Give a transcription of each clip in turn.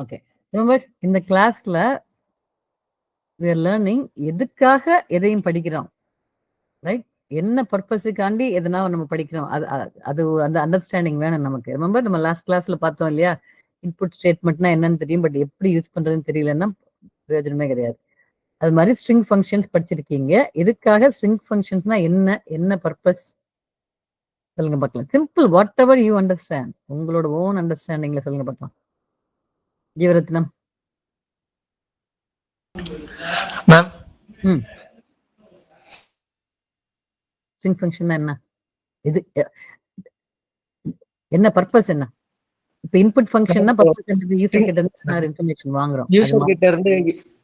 Okay. ரொம்ப இந்த கிளாஸ்ல we are learning எதுக்காக எதையும் படிக்கிறோம், ரைட்? என்ன பர்பஸுக்காண்டி எதனா நம்ம படிக்கிறோம், அது அந்த அண்டர்ஸ்டாண்டிங் வேணும் நமக்கு. ரிமெம்பர் நம்ம லாஸ்ட் கிளாஸ்ல பார்த்தோம் இல்லையா? இன்புட் ஸ்டேட்மெண்ட்னா என்னன்னு தெரியும், பட் எப்படி யூஸ் பண்றதுன்னு தெரியலன்னா பிரயோஜனமே கிடையாது. அது மாதிரி ஸ்ட்ரிங் ஃபங்க்ஷன்ஸ் படிச்சிருக்கீங்க. எதுக்காக ஸ்ட்ரிங் ஃபங்க்ஷன்ஸ்னா என்ன, என்ன பர்பஸ் சொல்லுங்க பார்க்கலாம். Simple, what ever you understand, உங்களோட ஓன் அண்டர்ஸ்டாண்டிங்ல சொல்லுங்க பார்க்கலாம். ஜீவரத்னம். மேம், ஸ்ட்ரிங் ஃபங்க்ஷன் என்ன, இது என்ன பர்பஸ் என்ன? இப்ப இன்புட் ஃபங்க்ஷன்னா பர்பஸ் என்னது? யூசர் கிட்ட இருந்து இன்ஃபர்மேஷன் வாங்குறோம். யூசர் கிட்ட இருந்து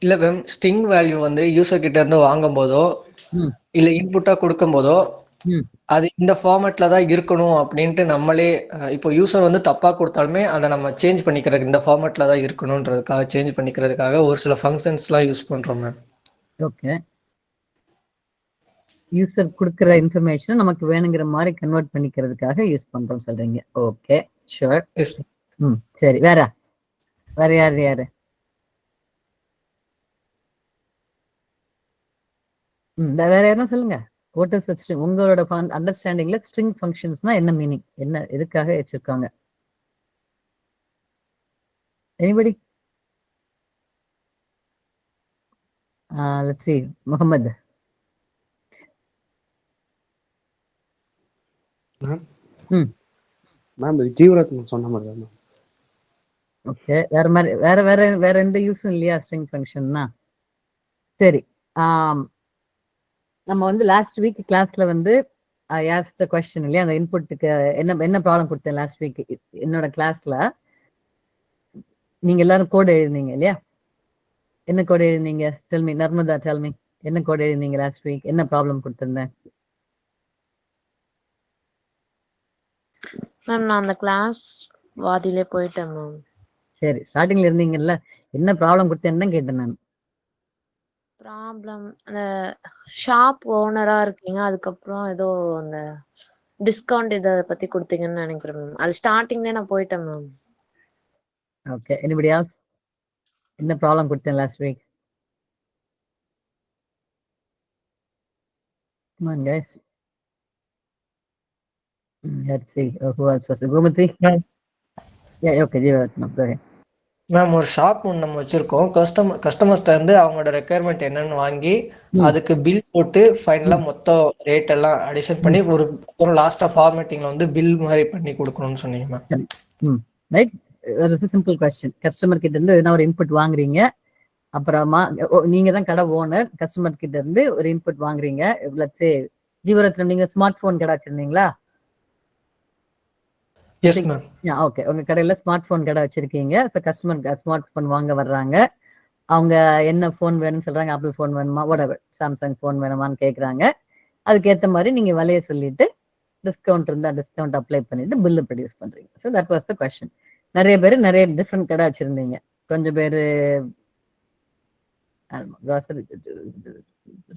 இல்ல மேம், ஸ்ட்ரிங் வேல்யூ வந்து யூசர் கிட்ட இருந்து வாங்கும் போதோ இல்ல இன்புட்டா கொடுக்கும் போதோ அது இந்த ஃபார்மேட்ல தான் இருக்கணும் அப்படின்ட்டு நம்மளே இப்போ யூசர் வந்து தப்பா கொடுத்தாலுமே அதை நம்ம சேஞ்ச் பண்ணிக்கிறதுக்கு இந்த ஃபார்மேட்ல தான் இருக்கணும்ன்றதுக்காக சேஞ்ச் பண்ணிக்கிறதுக்காக ஒரு சில ஃபங்க்ஷன்ஸ்லாம் யூஸ் பண்றோம் மேம். ஓகே. யூசர் கொடுக்குற இன்ஃபர்மேஷன் நமக்கு வேணுங்கிற மாதிரி கன்வெர்ட் பண்ணிக்கிறதுக்காக யூஸ் பண்றோம் சொல்றீங்க. Okay, sure. சரி, வேற வேற யாரு யாரு? வேற யாரும் சொல்லுங்க. What is string? உங்களோட அண்டர்ஸ்டாண்டிங்ல ஸ்ட்ரிங் ஃபங்க்ஷன்ஸ்னா என்ன மீனிங், என்ன எதுக்காக வச்சிருக்காங்க? Anybody? Let's see, Mohammed. Ma'am Jeevarathnam சொன்ன மாதிரி தான். ஓகே, வேற மாதிரி வேற வேற வேற எந்த யூஸும் இல்லையா ஸ்ட்ரிங் ஃபங்க்ஷன்னா? சரி, நம்ம வந்து லாஸ்ட் வீக் கிளாஸ்ல வந்து ஆஸ்க்ட் क्वेश्चन இல்லையா, அந்த இன்புட்டுக்கு என்ன ப்ராப்ளம் கொடுத்தேன் லாஸ்ட் வீக் என்னோட கிளாஸ்ல. நீங்க எல்லாரும் கோட் எழுதினீங்க இல்லையா? என்ன கோட் எழுதினீங்க? Tell me Narmada, tell me, என்ன கோட் எழுதினீங்க லாஸ்ட் வீக்? என்ன ப்ராப்ளம் கொடுத்திருந்தேன்? மேம் நான் அந்த கிளாஸ் வாதியிலே போயிட்டேன் மேம். சரி, ஸ்டார்டிங்ல இருந்தீங்கல்ல, என்ன ப்ராப்ளம் கொடுத்தேன்னு தான் கேட்டேன் நான். ப்ராப்ளம் அந்த ஷாப் ஓனரா இருக்கீங்க, அதுக்கப்புறம் ஏதோ அந்த டிஸ்கவுண்ட் இதை பத்தி கொடுத்தீங்கன்னு நினைக்கிறேன் மேம். அது ஸ்டார்டிங்லேயே நான் போயிட்டேன் மேம். Okay, anybody else? என்ன ப்ராப்ளம் கொடுத்தேன் last week? Come on guys. Let's see who else was it? Gomati? Yeah, okay, Jeevatnam, go ahead. Ma'am, ஒரு ஷாப் ஒன்று நம்ம வச்சிருக்கோம். கஸ்டமர்ஸ்ட இருந்து அவங்களோட ரெக்குயர்மெண்ட் என்னன்னு வாங்கி அதுக்கு பில் போட்டு ஃபைனலா மொத்தம் ரேட் எல்லாம் அடிஷன் பண்ணி ஒரு லாஸ்டா ஃபார்மேட்டிங்ல வந்து பில் மாதிரி பண்ணி கொடுக்கணும்னு சொன்னீங்க ma'am. Right, that is a simple question. Customer கிட்ட இருந்து எதனா ஒரு இன்புட் வாங்குறீங்க, அப்புறமா நீங்க தான் கடை ஓனர், கஸ்டமர் கிட்ட இருந்து ஒரு இன்புட் வாங்குறீங்க. லெட்ஸ் சே ஜீவரத்னம், நீங்க ஸ்மார்ட் போன் கடை வச்சிருந்தீங்களா? Yes ma'am. ஓகே, உங்க கடையில ஸ்மார்ட் போன் கடை வச்சிருக்கீங்க. ஸோ கஸ்டமர் ஸ்மார்ட் போன் வாங்க வர்றாங்க. அவங்க என்ன ஃபோன் வேணும்னு சொல்றாங்க, ஆப்பிள் ஃபோன் வேணுமா, whatever, சாம்சங் ஃபோன் வேணுமான்னு கேட்குறாங்க. அதுக்கேற்ற மாதிரி நீங்க விலையை சொல்லிட்டு டிஸ்கவுண்ட் இருந்தா டிஸ்கவுண்ட் அப்ளை பண்ணிட்டு பில்லு ப்ரொடியூஸ் பண்றீங்க. So that was the question. நிறைய பேர் நிறைய டிஃப்ரெண்ட் கடை வச்சிருந்தீங்க. கொஞ்சம் பேர்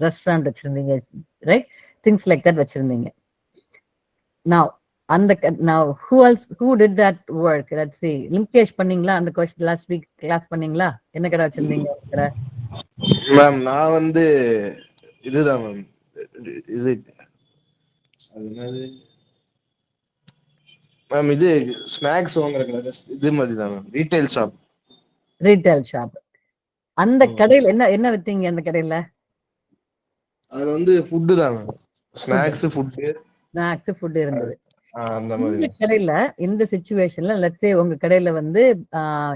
ரெஸ்டாரண்ட் வச்சிருந்தீங்க, ரைட்? திங்ஸ் லைக் தட் வச்சிருந்தீங்க. Now who else, who did that work? Let's see, Lingesh பண்ணீங்களா அந்த क्वेश्चन லாஸ்ட் வீக் கிளாஸ் பண்ணீங்களா? என்ன கடை வச்சிருந்தீங்க மேம்? நான் வந்து இதுதான் மேம், இது மேம், இது ஸ்நாக்ஸ் வாங்குற இது மாதிரி தான் ma'am, retail shop. Retail shop. அந்த கடையில என்ன வித்தீங்க? அந்த கடையில அது வந்து ஃபுட் தான் மேம், ஸ்நாக்ஸ் ஃபுட் இருந்தது. அந்த மாதிரி. இந்த கடையில இந்த சிச்சுவேஷன்ல லெட்ஸ் சே உங்க கடையில வந்து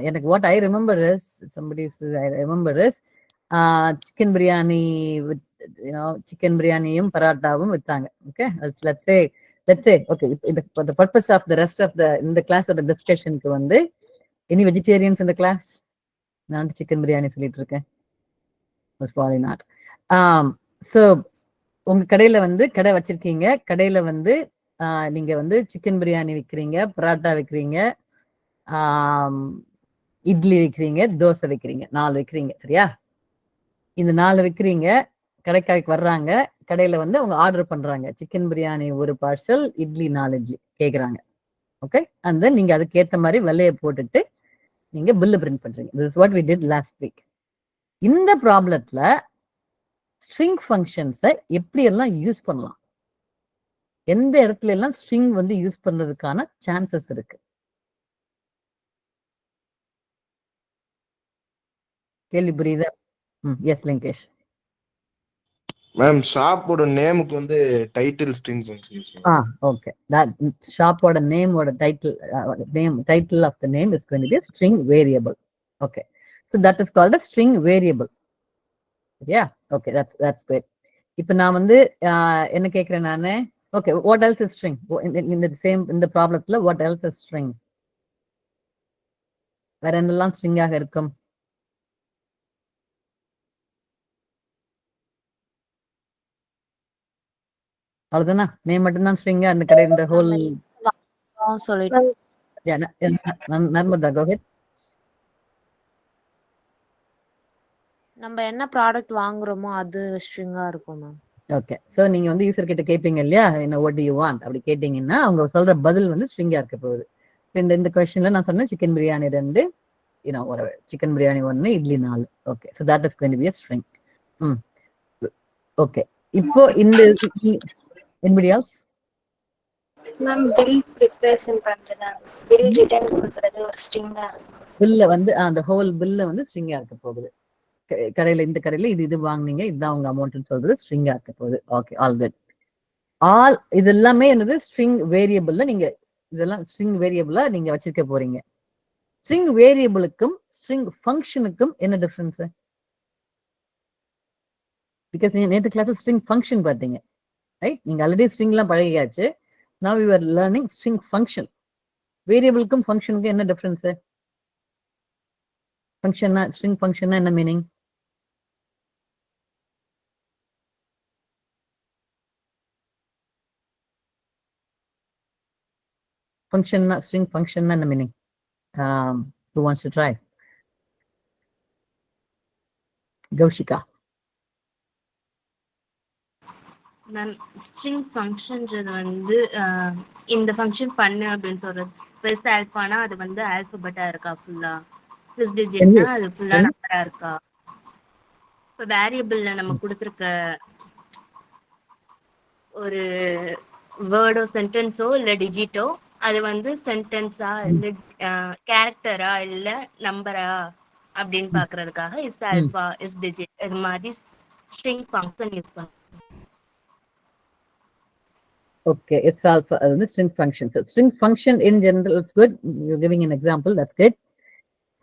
எனக்கு what I remember is chicken biryani with chicken பிரியாணியும் பராட்டாவும் வித்தாங்க. Okay, let's say okay, the purpose of the rest of இந்த கிளாஸோட டிஸ்கஷனுக்கு வந்து எனி வெஜிடேரியன்ஸ் இந்த கிளாஸ்? நான் சிக்கன் பிரியாணி சொல்லிட்டு இருக்கேன். probably not. So உங்க கடையில வந்து கடை வச்சிருக்கீங்க. கடையில வந்து நீங்க வந்து சிக்கன் பிரியாணி விற்கிறீங்க, பராட்டா விற்கிறீங்க, இட்லி விற்கிறீங்க, தோசை விற்கிறீங்க, 4 விற்கிறீங்க, சரியா? இந்த 4 விற்கிறீங்க. கடைக்காய்க்கு வர்றாங்க, கடையில வந்து அவங்க ஆர்டர் பண்றாங்க, சிக்கன் பிரியாணி 1 பார்சல், இட்லி 4 இட்லி கேட்குறாங்க. ஓகே, அந்த நீங்க அதுக்கு ஏற்ற மாதிரி விலையை போட்டுட்டு நீங்க பில் பிரிண்ட் பண்றீங்க. This is what we did last week. இந்த ப்ராப்ளத்துல ஸ்ட்ரிங் ஃபங்க்ஷன்ஸை எப்படி எல்லாம் யூஸ் பண்ணலாம், எந்த இடத்துல எல்லாம் ஸ்ட்ரிங் வந்து யூஸ் பண்றதுக்கான சான்சஸ் இருக்கு. கேள்வி புரியுதா? எஸ் லிங்கேஷ். மேம் ஷாப்போட நேமுக்கு வந்து title string function. Okay. that ஷாப்போட நேமோட title of the name is going to be a string variable. Okay, so that is called a string variable. Yeah, okay, that's great. இப்போ நான் வந்து என்ன கேக்குறேன் நானு, okay, what else is string in the ப்ராப்ளத்துல what else is string? வேற என்னெல்லாம் string ஆக இருக்கும்? அவ்வளவுதானா? நேம் மட்டும்தான் ஸ்ட்ரிங்கா அந்த கடை இந்த ஹோல் சொல்லிட்டு நர்மதா, go ahead. நம்ம என்ன ப்ராடக்ட் வாங்குறோமோ அது ஸ்ட்ரிங்கா இருக்கும் மேம். ஓகே, சோ நீங்க வந்து யூசர் கிட்ட கேட்பீங்க இல்லையா, என்ன what do you want அப்படி கேட்டீங்கன்னா அவங்க சொல்ற பதில் வந்து ஸ்ட்ரிங்கா இருக்க போகுது. இந்த கொஸ்டின்ல நான் சொன்னேன் chicken biryani 2, chicken biryani 1, idli 4. Okay, so that is going to be a string. ஓகே, இப்போ இந்த anybody else? Ma'am bill preparation பண்றதா, பில் ரிட்டர்ன் கொடுக்கிறது ஒரு ஸ்ட்ரிங்கா, பில்ல வந்து அந்த ஹோல் பில்ல வந்து ஸ்ட்ரிங்கா இருக்க போகுது. கடையில இந்த கடையில இது வாங்குனீங்க, இதுதான் உங்க அமௌண்ட்னு சொல்றது ஸ்ட்ரிங்கா இருக்க போகுது. Okay, all good. இது எல்லாமே என்னது ஸ்ட்ரிங் வேரியபிள்ல நீங்க இதெல்லாம் ஸ்ட்ரிங் வேரியபிளா நீங்க வச்சிருக்க போறீங்க. ஸ்ட்ரிங் வேரியபிளுக்கும் ஸ்ட்ரிங் ஃபங்க்ஷனுக்கும் என்ன டிஃபரன்ஸ்? பிகாஸ் நீங்க நேற்று கிளாஸ் ஸ்ட்ரிங் ஃபங்க்ஷன் பார்த்தீங்க, ரைட்? நீங்க ஆல்ரெடி ஸ்ட்ரிங்லாம் பழகியாச்சு. now you are learning string function. வேரியபிளுக்கும் ஃபங்க்ஷனுக்கும் என்ன டிஃபரன்ஸ்? ஃபங்க்ஷன்னா ஸ்ட்ரிங் ஃபங்க்ஷன்னா என்ன மீனிங்? ஃபங்க்ஷன்னா ஸ்ட்ரிங் ஃபங்க்ஷன்னா என்ன meaning? who wants to try? Kaushika. Ma'am string ஃபங்க்ஷன்றது வந்து இந்த ஃபங்க்ஷன் பண்ணு அப்படின்னு சொல்றது. ப்ளஸ் ஆல்ஃபானா அது வந்து ஆல்பபெட்டா இருக்கா ஃபுல்லா, ப்ளஸ் டிஜிட்னா அது ஃபுல்லா நம்பரா இருக்கா? இப்போ வேரியபிள்ல நம்ம கொடுத்துருக்க ஒரு வேர்டோ சென்டென்ஸோ இல்லை டிஜிட்டோ அது வந்து சென்டென்ஸா இல்லை கேரக்டரா இல்லை நம்பரா அப்படின்னு பார்க்கறதுக்காக இஸ் ஆல்ஃபா இஸ் டிஜிட் இது மாதிரி ஸ்ட்ரிங் ஃபங்க்ஷன் யூஸ் பண்ணுவோம். Okay, it's alpha, string function. So string function in general, it's good. You're giving an example, that's good.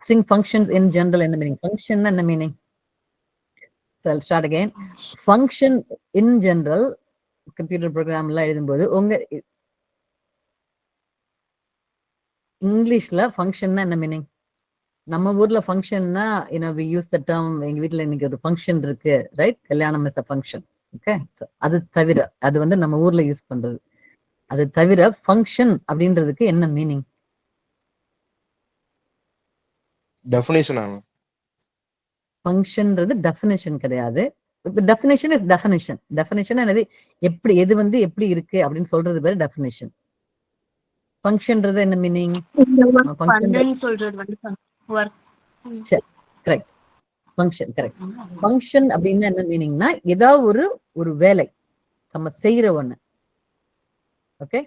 String functions in general, என்ன meaning? Function என்ன meaning? So I'll start again. Function in general, computer program la எழுதும்போது உங்க இங்கிலீஷ்ல ஃபங்க்ஷன்னா என்ன meaning? நம்ம ஊர்ல ஃபங்க்ஷன்னா we use the term, எங்க வீட்டுல இன்னைக்கு ஒரு ஃபங்க்ஷன் இருக்கு, ரைட்? கல்யாணம் இஸ் a function. ஓகே, அது தவிர அது வந்து நம்ம ஊர்ல யூஸ் பண்றது. அது தவிர ஃபங்க்ஷன் அப்படின்றதுக்கு என்ன மீனிங்? டெஃபினிஷன் ஆகும். ஃபங்க்ஷன்றது டெஃபினேஷன் கிடையாது. Definition is definition. டெஃபினேஷன் என்னது? எப்படி எது வந்து எப்படி இருக்கு அப்படின்னு சொல்றது பேரு டெஃபினேஷன். ஃபங்க்ஷன்றது என்ன மீனிங்? ஃபங்க்ஷன் சொல்றது வந்து வொர்க். சரி, கரெக்ட். Function correct. ஃபங்க்ஷன் அப்படின்னா என்ன மீனிங்னா ஏதாவது ஒரு வேலை நம்ம செய்யற ஒண்ணு. ஓகே,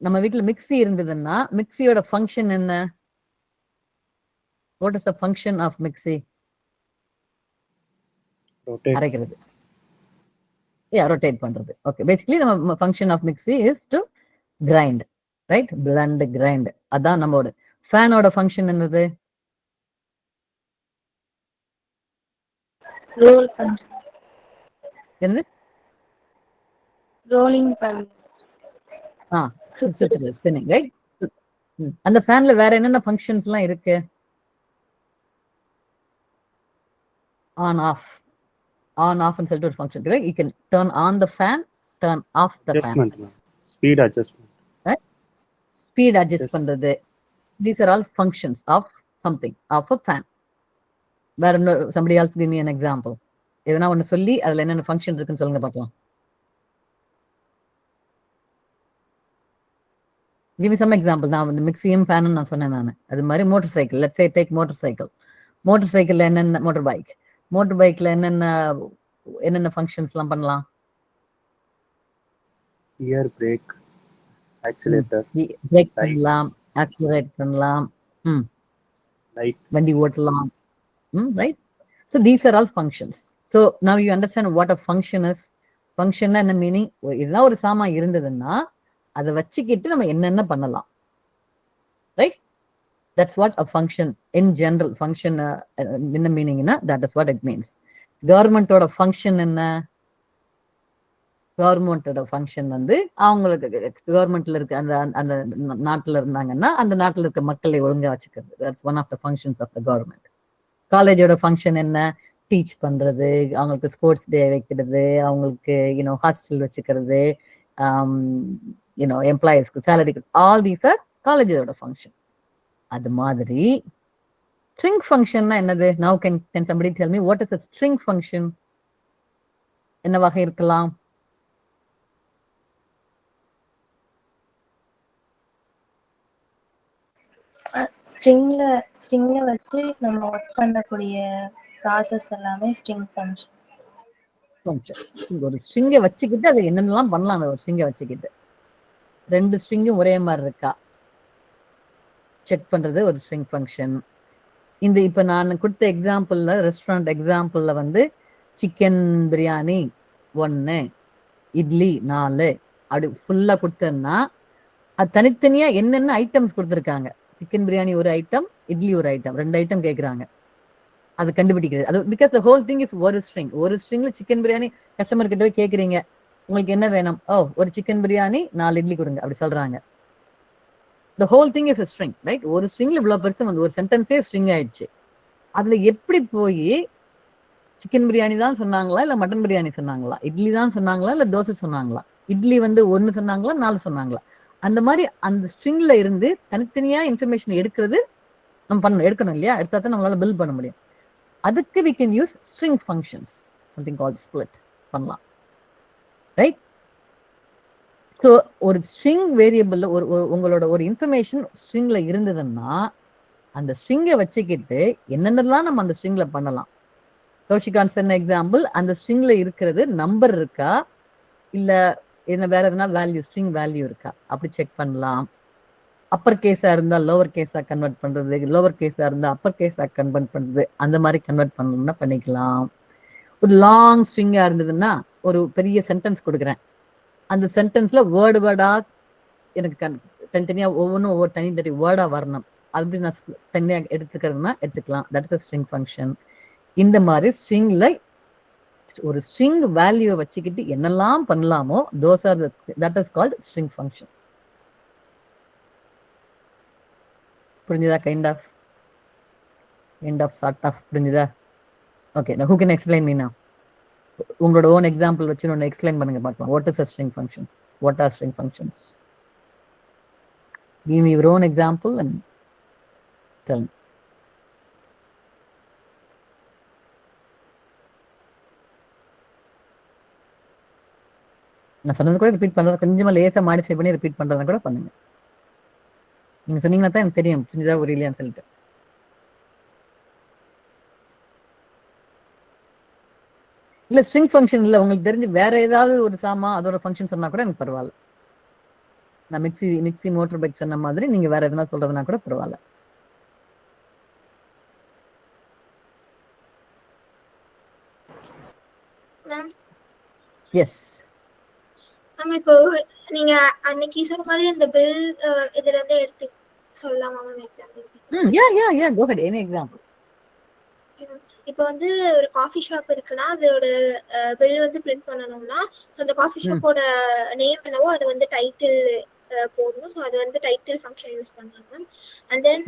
நம்ம வீட்டுல மிக்ஸி இருந்ததுன்னா மிக்ஸியோட ஃபங்க்ஷன் என்ன? What is the function of mixie? அரைக்கிறது. ரொட்டேட் பண்றது. ஓகே, பேசிக்கலி நம்ம function of mixie is to grind, right? Blend, grind. அதான் நம்மளோட. ஃபேனோட ஃபங்க்ஷன் என்னது? ரோல் பண்றது, என்னது? ரோலிங் பண்றது, ஸ்பின்னிங், ரைட்? அந்த ஃபேன்ல வேற என்னென்ன ஃபங்க்ஷன்ஸ் எல்லாம் இருக்கு? On off. ஆன் ஆஃப்னு சொல்லிட்டு ஒரு ஃபங்க்ஷன் இருக்கு. You can turn on the fan, turn off the fan. Speed adjustment, speed adjust பண்றது. These are all functions of something, of a fan. வேற இன்னொரு somebody else give me an example. எதனா ஒண்ணு சொல்லி அதுல என்னென்ன ஃபங்க்ஷன் இருக்குன்னு சொல்லுங்க பார்க்கலாம். Give me some example. நான் வந்து மிக்சியும் ஃபேனும் நான் சொன்னேன் நான். அது மாதிரி motor cycle. Let's say take motor cycle. Motor சைக்கிள்ல என்னென்ன மோட்டார் பைக்ல என்னென்ன ஃபங்க்ஷன்ஸ்லாம் பண்ணலாம்? கியர், பிரேக், ஆக்சிலேட்டர், பிரேக் பண்ணலாம், ஆக்சிலரேட் பண்ணலாம், லைட், வண்டி ஓட்டலாம், right? So these are all functions. So now you understand what a function is. ஃபங்க்ஷன்னா என்ன மீனிங்? இதெல்லாம் ஒரு சாமான் இருந்ததுன்னா அதை வச்சுக்கிட்டு நம்ம என்னென்ன பண்ணலாம், right? That's what a function in general. Function என்ன மீனிங்னா that is what it means. கவர்மெண்டோட ஃபங்க்ஷன் என்ன? கவர்மெண்டோட ஃபங்க்ஷன் வந்து அவங்களுக்கு கவர்மெண்ட்ல இருக்க அந்த அந்த நாட்டில் இருந்தாங்கன்னா அந்த நாட்டில் இருக்க மக்களை ஒழுங்கா வச்சுக்கிறது. That's one of the functions of the government. காலேஜோட ஃபங்க்ஷன் என்ன? டீச் பண்றது, அவங்களுக்கு ஸ்போர்ட்ஸ் டே வைக்கிறது, அவங்களுக்கு ஹாஸ்டல் வச்சுக்கிறது, எம்ப்ளாயிஸ்க்கு சேலரி, ஆல் தீஸ் ஆர் காலேஜோட ஃபங்க்ஷன். அது மாதிரி ஸ்ட்ரிங் ஃபங்க்ஷன்னா என்னது? Now can somebody tell me what is a string function? என்ன வகை இருக்கலாம்? ஸ்ட்ரிங்க வச்சு நம்ம ஒர்க் பண்ணக்கூடிய ப்ராசஸ் எல்லாமே ஸ்ட்ரிங் ஃபங்க்ஷன். ஒரு ஸ்ட்ரிங்கை வச்சுக்கிட்டு அதை என்னென்னலாம் பண்ணலாம்? ஒரு ஸ்ட்ரிங்கை வச்சுக்கிட்டு 2 ஸ்ட்ரிங்கும் ஒரே மாதிரி இருக்கா செக் பண்றது ஒரு ஸ்ட்ரிங் ஃபங்க்ஷன். இப்ப நான் கொடுத்த எக்ஸாம்பிள்ல, ரெஸ்டாரண்ட் எக்ஸாம்பிள்ல வந்து சிக்கன் பிரியாணி 1, இட்லி 4 அப்படி ஃபுல்லா கொடுத்தேன்னா அது தனித்தனியா என்னென்ன ஐட்டம்ஸ் கொடுத்துருக்காங்க. சிக்கன் பிரியாணி ஒரு ஐட்டம், இட்லி ஒரு ஐட்டம், 2 ஐட்டம் கேட்குறாங்க. அது கண்டுபிடிக்கிறது. அது because the whole thing is ஒரு ஸ்ட்ரிங். ஒரு ஸ்ட்ரிங்ல சிக்கன் பிரியாணி கஸ்டமர் கிட்ட போய் கேட்குறீங்க, உங்களுக்கு என்ன வேணும்? ஒரு சிக்கன் பிரியாணி 4 இட்லி கொடுங்க அப்படி சொல்றாங்க. The whole thing is a string, right? ஒரு ஸ்ட்ரிங்ல இவ்வளவு பெருசு வந்து ஒரு சென்டென்ஸே ஸ்ட்ரிங் ஆயிடுச்சு. அதுல எப்படி போய் சிக்கன் பிரியாணி தான் சொன்னாங்களா இல்ல மட்டன் பிரியாணி சொன்னாங்களா, இட்லி தான் சொன்னாங்களா இல்ல தோசை சொன்னாங்களா, இட்லி வந்து 1 சொன்னாங்களா 4 சொன்னாங்களா, அந்த மாதிரி அந்த ஸ்ட்ரிங்ல இருந்து தனித்தனியா இன்ஃபர்மேஷன் எடுக்கிறது நம்ம எடுக்கணும் இல்லையா? எடுத்தா தான் நம்மளால பில்ட் பண்ண முடியும். அதுக்கு we can use string functions, something called split பண்ணலாம், ரைட்? ஸோ ஒரு ஸ்ட்ரிங் வேரியபிள்ல உங்களோட ஒரு இன்ஃபர்மேஷன் ஸ்ட்ரிங்ல இருந்ததுன்னா அந்த ஸ்ட்ரிங்கை வச்சுக்கிட்டு என்னென்னலாம் நம்ம அந்த ஸ்ட்ரிங்ல பண்ணலாம். கௌஷிகான் சொன்ன எக்ஸாம்பிள், அந்த ஸ்ட்ரிங்ல இருக்கிறது நம்பர் இருக்கா இல்ல என்ன வேற எதனா வேல்யூ, ஸ்ட்ரிங் வேல்யூ இருக்கா அப்படி செக் பண்ணலாம். அப்பர் கேஸா இருந்தா லோவர் கேஸா கன்வெர்ட் பண்றது, லோவர் கேஸா இருந்தா அப்பர் கேஸா கன்வெர்ட் பண்றது, அந்த மாதிரி கன்வெர்ட் பண்ணணும்னா பண்ணிக்கலாம். ஒரு லாங் ஸ்ட்ரிங்கா இருந்ததுன்னா ஒரு பெரிய சென்டென்ஸ் கொடுக்குறேன், அந்த சென்டென்ஸ்ல வேர்டா எனக்கு தனித்தனியா ஒவ்வொன்றும் ஒவ்வொரு தனி வேர்டா வரணும், அப்படி நான் தனியா எடுத்துக்கிறதுனா எடுத்துக்கலாம். That is a string function. இந்த மாதிரி ஸ்ட்ரிங்ல ஒரு ஸ்ட்ரிங் வேல்யூ வச்சுக்கிட்டு என்னெல்லாம் பண்ணலாமோ that is called string function. புரிஞ்சுதா? கைண்ட் ஆஃப் சார்ட் ஆஃப் புரிஞ்சுதா? Okay, now who can explain me now? உங்களோட ஓன் எக்ஸாம்பிள் வச்சு ஒன்று எக்ஸ்பிளைன் பண்ணுங்க பார்க்கலாம். What is a string function? What are string functions? Give me your own example and tell me. நான் சொன்னது கூட repeat பண்றது, கொஞ்சமா லேசா மாடிஃபை பண்ணி ரிப்பீட் பண்றதை கூட பண்ணுங்க. நீங்க சொன்னீங்கன்னா தான் எனக்கு தெரியும் புரிஞ்சுதா ஒரு இல்லையான்னு சொல்லிட்டு. இல்ல ஸ்ட்ரிங் ஃபங்க்ஷன் இல்ல உங்களுக்கு தெரிஞ்சு வேற ஏதாவது ஒரு சாமா அதோட ஃபங்க்ஷன் சொன்னா கூட எனக்கு பரவாயில்ல. நான் மிக்ஸி மோட்டர் பைக் சொன்ன மாதிரி நீங்க வேற எதனா சொல்றதுனா கூட பரவாயில்ல. எஸ் மேம், இப்போ நீங்க அன்னைக்கு சொன்ன மாதிரி அந்த பில் இதுல இருந்து எடுத்து சொல்லலாமா மேம் எக்ஸாம்பிள்? யா கோ ஹெட், எனி எக்ஸாம்பிள். இப்போ வந்து ஒரு காஃபி ஷாப் இருக்குன்னா அதோட பில் வந்து பிரிண்ட் பண்ணணும்னா அந்த காஃபி ஷாப்போட நேம் என்னவோ அது வந்து டைட்டில் போடணும். ஸோ அது வந்து டைட்டில் ஃபங்க்ஷன் யூஸ் பண்ணலாம் மேம். அண்ட் தென்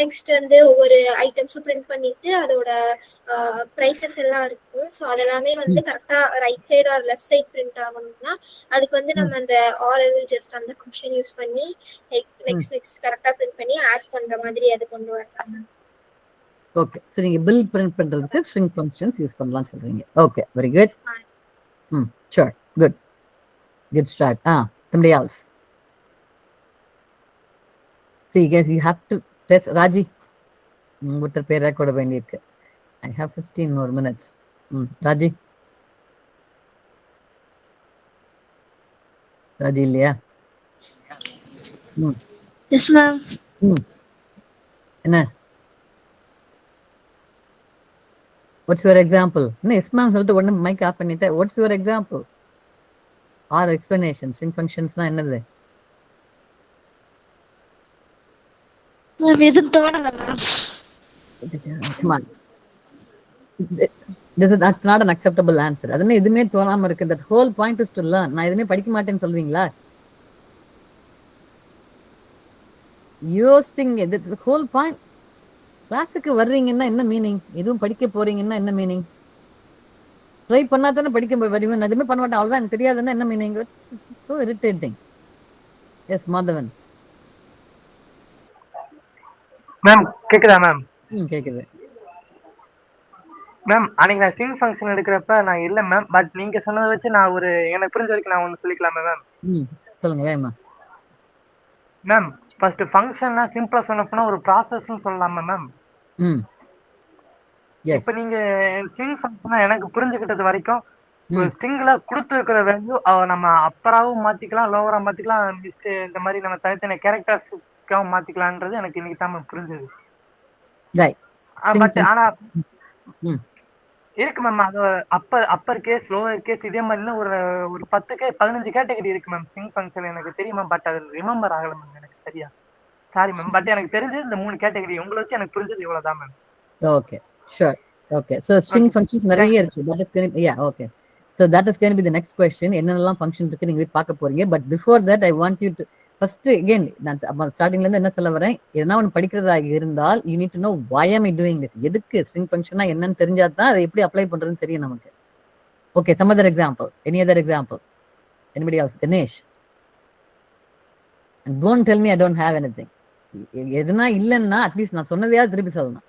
நெக்ஸ்ட் வந்து ஒவ்வொரு ஐட்டம்ஸும் பிரிண்ட் பண்ணிட்டு அதோட ப்ரைஸஸ் எல்லாம் இருக்கும். ஸோ அதெல்லாமே வந்து கரெக்டாக right side or left side print ஆகணும்னா அதுக்கு வந்து நம்ம அந்த ஆர்எல் ஜஸ்ட் அந்த ஃபங்க்ஷன் யூஸ் பண்ணி நெக்ஸ்ட் கரெக்டாக பிரிண்ட் பண்ணி ஆட் பண்ணுற மாதிரி அது கொண்டு வரலாம் மேம். ஓகே, ஸோ நீங்க பில் பிரிண்ட் பண்றதுக்கு ஸ்ட்ரிங் ஃபங்க்ஷன்ஸ் யூஸ் பண்ணலாம்னு சொல்றீங்க. Okay, very good. Sure, good start. Somebody else. See, guys, you have to test. Raji, ஒருத்தர் பேர் ரெக்கார்ட் வேண்டியிருக்கு. I have 15 more minutes. Raji Raji இல்லையா? Yes ma'am. என்ன? What's your example? என்ன எஸ் மேம் சொல்லிட்டு உடனே மைக் ஆஃப் பண்ணிட்டேன். What's your example? Or explanation? String functionsனா என்னது? மேம் எதுவும் தோணல ma'am. Come on. That's not an acceptable answer. அதனால எதுவுமே தோணாம இருக்கு. That whole point is to learn. நான் எதுவுமே படிக்க மாட்டேன்னு சொல்வீங்களா? யோசிங்க. The whole point. கிளாஸுக்கு வர்றீங்கன்னா என்ன மீனிங்? எதுவும் படிக்க போறீங்கன்னா என்ன மீனிங்? ட்ரை பண்ணா தானே படிக்க வருவீங்க. எதுவுமே பண்ண மாட்டேன் அவ்வளோதான் எனக்கு தெரியாதுன்னா என்ன meaning? So irritating. Yes, Madhavan. Ma'am கேக்குதா மேம்? கேக்குது. மேம் அன்னைக்கு நான் ஸ்ட்ரிங் ஃபங்க்ஷன் எடுக்கிறப்ப நான் இல்லை மேம். பட் நீங்க சொன்னதை வச்சு நான் எனக்கு புரிஞ்ச வரைக்கும் நான் ஒன்று சொல்லிக்கலாமா மேம்? சொல்லுங்க வேமா. மேம் ஃபர்ஸ்ட் ஃபங்க்ஷன்னா சிம்பிளா சொன்னப்போனா ஒரு ப்ராசஸ்ன்னு சொல்லலாமா மேம்? இப்போ நீங்க ஸ்ட்ரிங் ஃபங்க்ஷனா எனக்கு புரிஞ்சுக்கிட்டது வரைக்கும் ஸ்ட்ரிங்ல கொடுத்துருக்கிற வேல்யூ நம்ம அப்பராவும் மாத்திக்கலாம், லோவரா மாத்திக்கலாம், இந்த மாதிரி நம்ம தனித்தனி கேரக்டர்ஸ்க்காகவும் மாத்திக்கலாம்ன்றது எனக்கு இன்னைக்கு தான் புரிஞ்சது. பட் ஆனா இருக்கு மேம். அது அப்பர் கேஸ், லோவர் கேஸ் இதே மாதிரி ஒரு 15 கேட்டகரி இருக்கு மேம் ஸ்ட்ரிங் ஃபங்க்ஷன். எனக்கு தெரியுமா, பட் அது ரிமெம்பர் ஆகல மேம் எனக்கு சரியா. Sorry ma'am. பட் எனக்கு தெரிஞ்சது இந்த 3 கேட்டகரி. உங்களை வச்சு எனக்கு புரிஞ்சது இவ்வளவுதான் ma'am. Okay, sure. Okay, so string functions நிறைய இருக்கு. That is going to, yeah, okay. So that is going to be the next question. என்னென்னலாம் ஃபங்க்ஷன் இருக்கு நீங்க பார்க்க போறீங்க. But before that I want you to first again நான் ஸ்டார்டிங்ல இருந்து என்ன சொல்ல வரேன், எதனா ஒன்று படிக்கிறதா இருந்தால் you need to know why am I doing this. எதுக்கு string functionனா என்னன்னு தெரிஞ்சா தான் அதை எப்படி அப்ளை பண்றதுன்னு தெரியும் நமக்கு. Okay, some other example. Any other example? Anybody else? Ganesh. And don't tell me I don't have anything. எதுனா இல்லைன்னா அட்லீஸ்ட் நான் சொன்னதையாவது திருப்பி சொல்லணும்.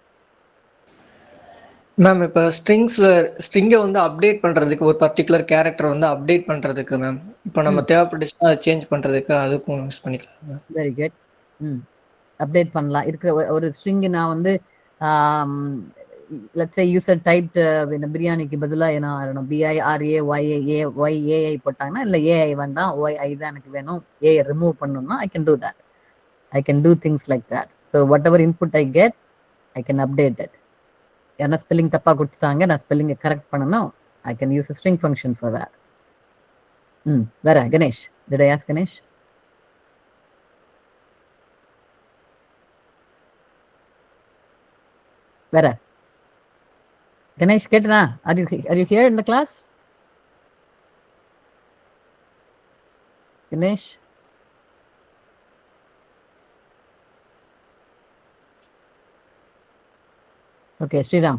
மேம் இப்போ ஸ்ட்ரிங்கை வந்து அப்டேட் பண்ணுறதுக்கு ஒரு பர்டிகுலர் கேரக்டர் வந்து அப்டேட் பண்ணுறதுக்கு மேம் இப்போ நம்ம தேவைப்பட்டுச்சுன்னா அதை சேஞ்ச் பண்ணுறதுக்கு அதுக்கும் யூஸ் பண்ணிக்கலாம் மேம். Very good. அப்டேட் பண்ணலாம். இருக்கிற ஒரு ஸ்ட்ரிங் நான் வந்து let's say யூசர் டைப்ட் பிரியாணிக்கு பதிலாக என்ன BIRAYAY போட்டாங்கன்னா இல்லை AI வேண்டாம் OI தான் எனக்கு வேணும், AI ரிமூவ் பண்ணணும்னா I can do that. I can do things like that. So whatever input I get, I can update it. என்ன ஸ்பெல்லிங் தப்பா கொடுத்துட்டாங்க, நான் ஸ்பெல்லிங்கை கரெக்ட் பண்ணணும், I can use a string function for that. வேற Ganesh, did I ask Ganesh? வேற கணேஷ் கேட்டனா? Are you here in the class? Ganesh? Okay, Sriram.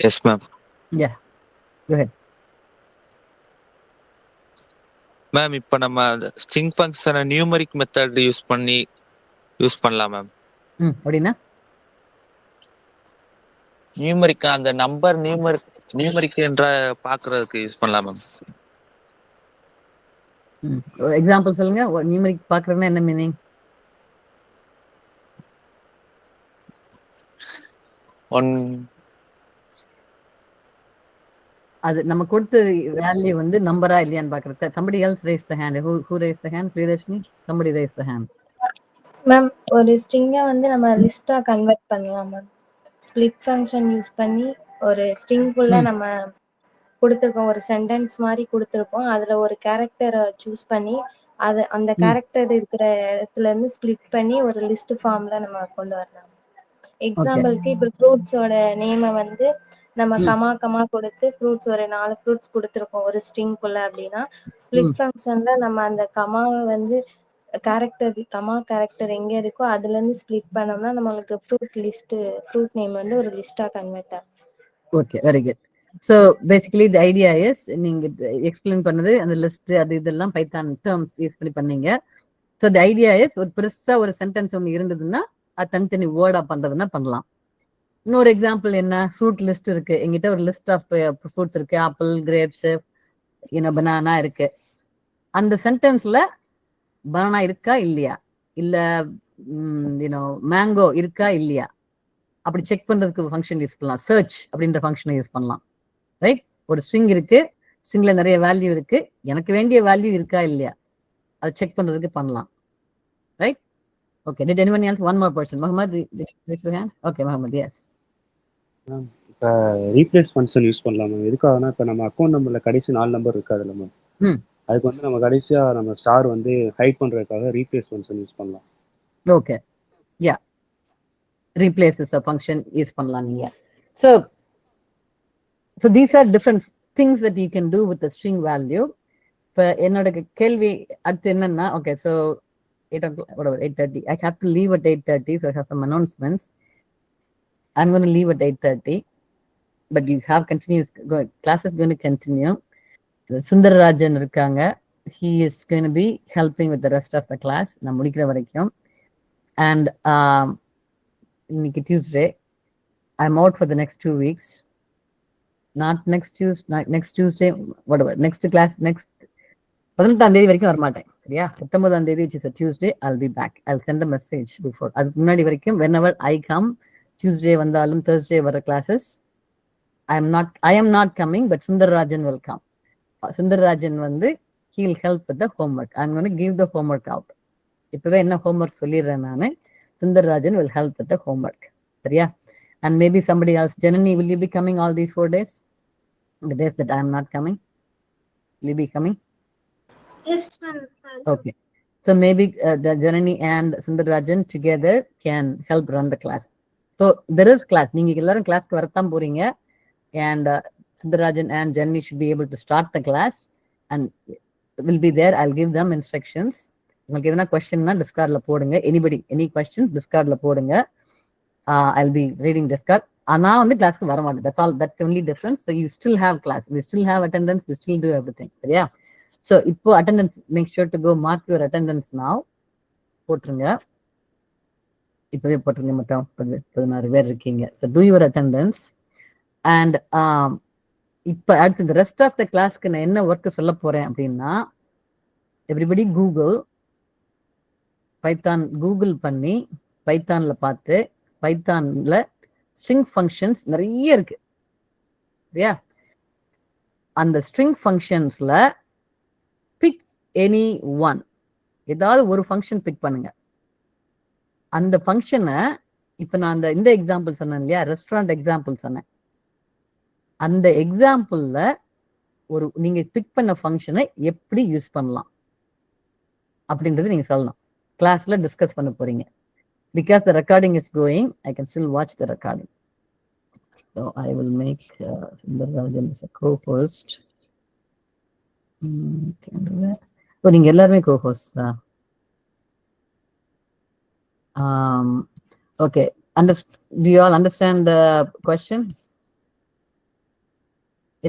Yes, ma'am. Yeah, go ahead. Ma'am, இப்போ நம்ம string function numeric method use பண்ணலாம் ma'am. அப்படினா numeric அந்த number numeric என்ற பார்க்கிறதுக்கு யூஸ் பண்ணலாம் மேம். எக்ஸாம்பிள் சொல்லுங்க. நியூமரிக் பார்க்கறதுனா என்ன மீனிங்? அது நம்ம கொடுத்த வேல்யூ வந்து நம்பரா இல்லையான்னு பாக்குறது. somebody else raised the hand. who raised the hand? Priyadashini? somebody raised the hand. Ma'am ஒரு ஸ்ட்ரிங்கை வந்து நம்ம லிஸ்டா கன்வெர்ட் பண்ணலாம் மேம். ஸ்ப்ளிட் ஃபங்க்ஷன் யூஸ் பண்ணி ஒரு ஸ்ட்ரிங்குள்ள நம்ம கொடுத்துருக்கோம், ஒரு சென்டென்ஸ் மாதிரி கொடுத்துருக்கோம், அதுல ஒரு கேரக்டரை சூஸ் பண்ணி அது அந்த கேரக்டர் இருக்கிற இடத்துல இருந்து ஸ்ப்ளிட் பண்ணி ஒரு லிஸ்ட் ஃபார்ம்ல நம்ம கொண்டு வரலாம். எக்ஸாம்பிளுக்கு இப்போ ஃப்ரூட்ஸோட நேமை வந்து நம்ம கமா கொடுத்து ஃப்ரூட்ஸ் ஒரு 4 ஃப்ரூட்ஸ் கொடுத்துருக்கோம் ஒரு ஸ்ட்ரிங்குள்ள அப்படின்னா, ஸ்ப்ளிட் ஃபங்க்ஷன்ல நம்ம அந்த கமாவை வந்து கேரக்டர் எங்க இருக்கோ அதுல இருந்து ஸ்ப்ளிட் பண்ணோம்னா நம்மளுக்கு ஃப்ரூட் நேம் வந்து ஒரு லிஸ்டா கன்வெர்ட் ஆகும். Okay, very good. So basically the idea is நீங்க எக்ஸ்பிளைன் பண்ணது அந்த லிஸ்ட் அது இதெல்லாம் பைத்தான் டேர்ம்ஸ் யூஸ் பண்ணி பண்ணீங்க. ஸோ தி ஐடியா இஸ் ஒரு பெருசா ஒரு சென்டென்ஸ் ஒன்று இருந்ததுன்னா அது தனித்தனி வேர்டா பண்றதுன்னா பண்ணலாம். இன்னொரு எக்ஸாம்பிள் என்ன, ஃப்ரூட் லிஸ்ட் இருக்கு எங்கிட்ட, ஒரு லிஸ்ட் ஆஃப் ஃப்ரூட்ஸ் இருக்கு, ஆப்பிள், கிரேப்ஸ், பனானா இருக்கு. அந்த சென்டென்ஸ்ல பனானா இருக்கா இல்லையா, இல்ல யூனோ மேங்கோ இருக்கா இல்லையா, அப்படி செக் பண்றதுக்கு ஃபங்க்ஷன் யூஸ் பண்ணலாம். சர்ச் அப்படின்ற ஃபங்க்ஷனை யூஸ் பண்ணலாம். ரைட்? ஒரு ஸ்ட்ரிங் இருக்கு, ஸ்ட்ரிங்ல நிறைய வேல்யூ இருக்கு, எனக்கு வேண்டிய வேல்யூ இருக்கா இல்லையா அதை செக் பண்றதுக்கு பண்ணலாம். Right? Okay. Did anyone else? One more person. Muhammad, did you raise your hand? Okay, Muhammad, yes. இப்போ ரீப்ளேஸ் ஃபங்க்ஷன் யூஸ் பண்ணலாம் மேம். எதுக்காகனா இப்போ நம்ம அக்கௌண்ட் நம்பர்ல கடைசி 4 நம்பர் இருக்காதுல்ல மேம், அதுக்கு வந்து நம்ம கடைசியா நம்ம ஸ்டார் வந்து ஹைட் பண்றதுக்காக ரீப்ளேஸ் ஃபங்க்ஷன் யூஸ் பண்ணலாம். Okay. Yeah. Replace is a function use பண்ணலாம் நீங்க. So these are different things that you can do with the string value. இப்போ என்னோட கேள்வி அடுத்து என்னன்னா, okay, so 8 o'clock, whatever, 8:30. I have to leave at 8:30, so I have some announcements. I'm going to leave at 8:30, but you have continuous class is going to continue. Sundararajan இருக்காங்க. He is going to be helping with the rest of the class. நான் முடிக்கிற வரைக்கும். And இன்னைக்கு Tuesday, I'm out for the next 2 weeks. Not next Tuesday, whatever. Next class, next 18ஆம் தேதி வரைக்கும் வரமாட்டேன். சரியா? 19ஆம் தேதி, which is a Tuesday, I'll be back. I'll send a message before. அதுக்கு முன்னாடி வரைக்கும் whenever I come, Tuesday வந்தாலும் Thursday வர classes, I am not coming, but Sundararajan will come. Sundararajan வந்து he'll help with the homework. I'm going to give the homework out. இப்பவே என்ன homework சொல்லிடுறேன் நானு. Sundararajan will help with the homework. சரியா? And maybe somebody else. Janani, will you be coming all these 4 days? The days that I am not coming? Will you be coming? Yes, ma'am. Okay. So maybe the Janani and Sundararajan together can help run the class. So there is class. நீங்க எல்லாரும் கிளாஸ்க்கு வரத்தான் போறீங்க. And Sundararajan and Janani should be able to start the class and will be there. I'll give them instructions. உங்களுக்கு எதனா கொஸ்டின்னா டிஸ்கார்ட்ல போடுங்க. Anybody, any questions டிஸ்கார்ட்ல போடுங்க. I'll be reading discard. நான் வந்து கிளாஸ்க்கு வர மாட்டேன். That's all. That's the only difference. So you still have class. We still have attendance. We still do everything. சரியா? So இப்போ attendance, make sure to go mark your attendance now. போட்டுருங்க. இப்பவே போட்டுருங்க. மொத்தம் 16 பேர் இருக்கீங்க. So do your attendance. And இப்போ அடுத்து the rest of the classக்கு நான் என்ன ஒர்க் சொல்ல போறேன் அப்படின்னா, everybody கூகுள் பண்ணி பைத்தான்ல பார்த்து, பைத்தான்ல ஸ்ட்ரிங் ஃபங்க்ஷன்ஸ் நிறைய இருக்கு. சரியா? அந்த ஸ்ட்ரிங் ஃபங்க்ஷன்ஸ்ல பிக் எனி ஒன், ஏதாவது ஒரு ஃபங்க்ஷன் பிக் பண்ணுங்க. அந்த ஃபங்க்ஷனை இப்ப நான் இந்த எக்ஸாம்பிள் சொன்னேன் இல்லையா, ரெஸ்டாரண்ட் எக்ஸாம்பிள் சொன்னேன். அந்த எக்ஸாம்பிள்ல ஒரு நீங்க பிக் பண்ண ஃபங்க்ஷனை எப்படி யூஸ் பண்ணலாம் அப்படின்றது நீங்க சொல்லணும். கிளாஸ்ல டிஸ்கஸ் பண்ண போறீங்க. Because the recording is going, I can still watch the recording. So I will make Sundararajan as a co-host. Oh, நீங்க எல்லாருமே co-host தான். Okay. Do you all understand the question?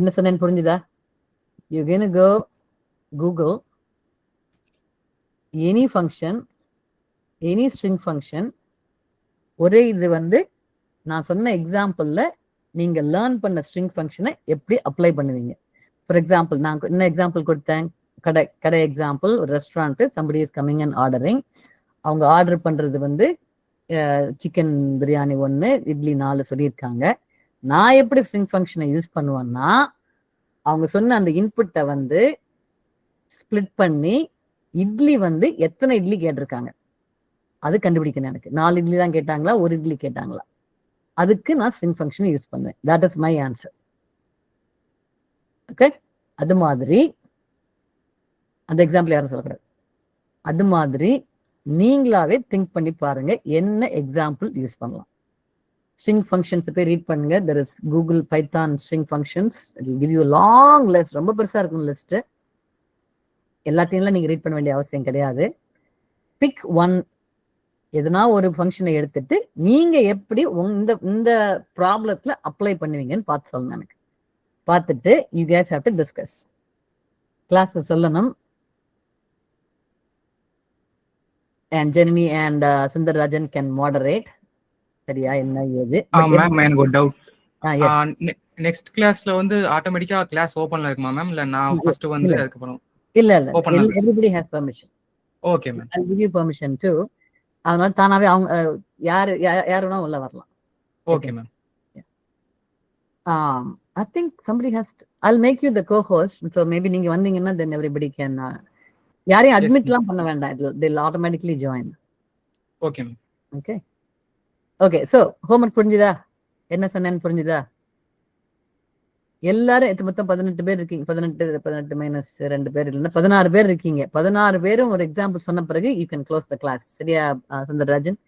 என்ன சொன்னேன்னு புரிஞ்சுதா? You're going to go Google any function, any string function. ஒரே இது வந்து நான் சொன்ன எக்ஸாம்பிள்ல நீங்க லேர்ன் பண்ண ஸ்ட்ரிங் ஃபங்க்ஷனை எப்படி அப்ளை பண்ணுவீங்க. ஃபார் எக்ஸாம்பிள் நான் என்ன எக்ஸாம்பிள் கொடுத்தேன், கடை எக்ஸாம்பிள். ஒரு restaurant, somebody is coming and ordering. அவங்க ஆர்டர் பண்றது வந்து சிக்கன் பிரியாணி 1, இட்லி 4 சொல்லியிருக்காங்க. நான் எப்படி ஸ்ட்ரிங் ஃபங்க்ஷனை யூஸ் பண்ணுவேன்னா, அவங்க சொன்ன அந்த இன்புட்டை வந்து ஸ்பிளிட் பண்ணி இட்லி வந்து எத்தனை இட்லி கேட்டிருக்காங்க அது கண்டுபிடிக்கணும். எனக்கு 4 இட்லி தான் கேட்டாங்களா, 1 இட்லி கேட்டாங்களா, அதுக்கு நான் ஸ்ட்ரிங் ஃபங்க்ஷனை யூஸ் பண்ணுவேன். That is my answer. Okay? அது மாதிரி அந்த எக்ஸாம்பிள் யாரும் சொல்லக்கூடாது. அது மாதிரி நீங்களாவே திங்க் பண்ணி பாருங்க என்ன எக்ஸாம்பிள் யூஸ் பண்ணலாம். ஸ்ட்ரிங் ஃபங்க்ஷன்ஸ் போய் ரீட் பண்ணுங்க. There is Google Python string functions. It will give you long list. ரொம்ப பெருசா இருக்கும் லிஸ்ட். எல்லாத்தையும் நீங்க ரீட் பண்ண வேண்டிய அவசியம் கிடையாது. பிக் ஒன், எதனா ஒரு ஃபங்க்ஷனை எடுத்துட்டு நீங்க எப்படி இந்த ப்ராப்ளத்துல அப்ளை பண்ணுவீங்கன்னு பார்த்து சொல்லணும். எனக்கு பார்த்துட்டு you guys have to discuss. Class சொல்லணும். And Janani and Sundararajan can moderate. சரியா? என்ன ஏது? மேம் எனக்கு ஒரு டவுட். yes. நெக்ஸ்ட் கிளாஸ்ல வந்து ஆட்டோமேட்டிக்கா கிளாஸ் ஓபன்ல இருக்குமா மேம், இல்ல நான் ஃபர்ஸ்ட் வந்து அதுக்கு அப்புறம்? இல்ல everybody has permission. Okay ma'am. I'll give you permission too. அதனால தானாவே அவங்க யாரு வேணா உள்ள வரலாம். Okay ma'am. I think somebody has to, I'll make you the co-host. So maybe நீங்க வந்தீங்கன்னா then everybody can யாரையும் அட்மிட்லாம் பண்ண வேண்டாம். They'll automatically join. Okay ma'am. Okay. Okay, so homework புரிஞ்சுதா? என்ன சொன்னேன்னு புரிஞ்சுதா? எல்லாரும் மொத்தம் 18 பேர் இருக்கீங்க. 18 மைனஸ் 2 பேர் இல்லைன்னா 16 பேர் இருக்கீங்க. 16 பேரும் ஒரு எக்ஸாம்பிள் சொன்ன பிறகு you can close the class. சரியா Sundararajan?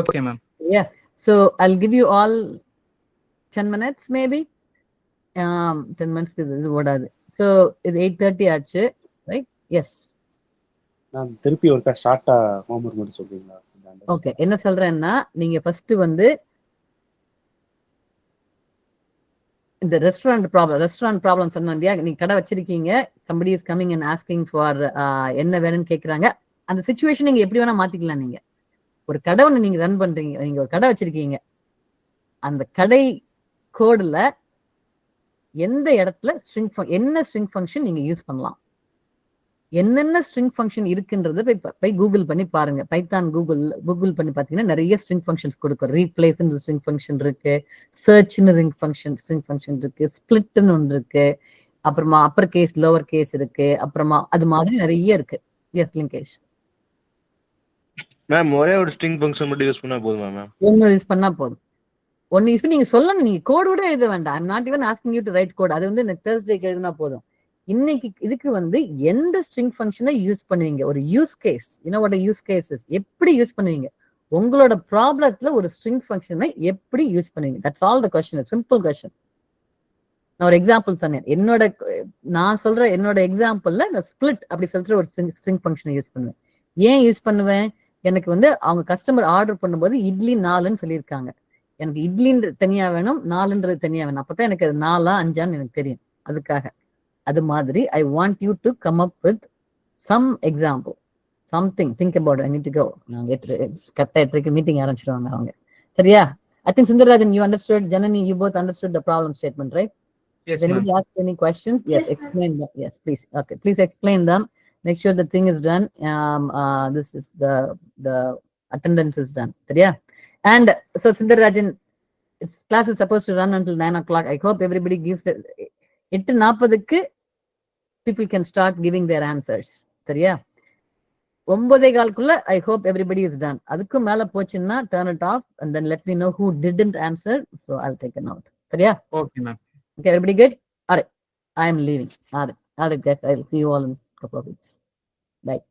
Okay ma'am. Yeah. So I'll give you all 10 minutes maybe. 10 minutes இது ஓடாது. So இது 8:30 ஆச்சு, right? Yes. மேம் திருப்பி ஒருக்கா ஷார்ட்டா ஹோம்வொர்க் மட்டும் சொல்றீங்களா? ஓகே, என்ன சொல்றேன்னா நீங்க ஃபர்ஸ்ட் வந்து இந்த ரெஸ்டாரண்ட் ப்ராப்ளம் சொன்னோம் இல்லையா? நீங்க கடை வச்சிருக்கீங்க, somebody is coming and asking for என்ன வேணும்னு கேக்குறாங்க. அந்த சிச்சுவேஷன் நீங்க எப்படி வேணா மாத்திக்கலாம். நீங்க ஒரு கடை ஒன்று நீங்க ரன் பண்றீங்க, நீங்க ஒரு கடை வச்சிருக்கீங்க, அந்த கடை கோடுல எந்த இடத்துல என்ன ஸ்ட்ரிங் ஃபங்க்ஷன் நீங்க யூஸ் பண்ணலாம், என்னென்ன ஸ்ட்ரிங் ஃபங்க்ஷன் இருக்குன்றத போய் கூகுள் பண்ணி பாருங்க. பைத்தான் கூகுள் பண்ணி பார்த்தீங்கன்னா நிறைய ஸ்ட்ரிங் ஃபங்க்ஷன்ஸ் கொடுக்கும். ரீப்ளேஸ்ன்ற ஸ்ட்ரிங் ஃபங்க்ஷன் இருக்கு, சர்ச்னு ஸ்ட்ரிங் ஃபங்க்ஷன் இருக்கு, ஸ்பிளிட்னு ஒன்று இருக்கு, அப்புறமா அப்பர் கேஸ் லோவர் கேஸ் இருக்கு, அப்புறமா அது மாதிரி நிறைய இருக்கு. எஸ் லிங்கேஷ் மேம் ஒரே ஒரு ஸ்ட்ரிங் ஃபங்க்ஷன் மட்டும் யூஸ் பண்ணா போதுமா மேம்? ஒன்று யூஸ் பண்ணா போதும். ஒன்று யூஸ் பண்ணி நீங்க சொல்லணும். நீங்க கோட் கூட எழுத வேண்டாம். I'm not even asking you to write code. அது வந்து தேர்ஸ்டேக்கு எழுதினா போதும். இன்னைக்கு இதுக்கு வந்து எந்த ஸ்ட்ரிங் ஃபங்க்ஷனை யூஸ் பண்ணுவீங்க, ஒரு use case, what use cases எப்படி யூஸ் பண்ணுவீங்க, உங்களோட ப்ராப்ளத்துல ஒரு ஸ்ட்ரிங் ஃபங்க்ஷனை எப்படி யூஸ் பண்ணுவீங்க, that's all the question. Simple question. நான் ஒரு எக்ஸாம்பிள் சொன்னேன். நான் சொல்ற என்னோட எக்ஸாம்பிள்ல நான் ஸ்பிளிட் அப்படி சொல்ற ஒரு ஸ்ட்ரிங் ஃபங்க்ஷனை யூஸ் பண்ணுவேன். ஏன் யூஸ் பண்ணுவேன்? எனக்கு வந்து அவங்க கஸ்டமர் ஆர்டர் பண்ணும்போது இட்லி 4ன்னு சொல்லியிருக்காங்க. எனக்கு இட்லின்ற தனியா வேணும், 4ன்றது தனியா வேணும். அப்பதான் எனக்கு அது 4ஆ 5ஆன்னு எனக்கு தெரியும். அதுக்காக அது மாதிரி I want you to come up with some example, something. Think about it. I need to go. கரெக்டா 8:30 மீட்டிங் ஆரம்பிச்சிடுவாங்க அவங்க. சரியா? I think Sundararajan, you understood. Janani, you both understood the problem statement, right? Yes, Anybody ask any questions? Yes, explain them. Yes, please. Okay, please explain them. Make sure the thing is done. This is the attendance is done. சரியா? And so Sundararajan, class is supposed to run until 9 o'clock. I hope everybody gives the 8:40க்கு people can start giving their answers. சரியா? 9:15க்குள்ள I hope everybody is done. அதுக்கு மேல போச்சுன்னா turn it off and then let me know who didn't answer. So I'll take a note. சரியா? Okay ma'am. Okay, everybody good? All right. I am leaving. All right, guys. I'll see you all in a couple of weeks. Bye.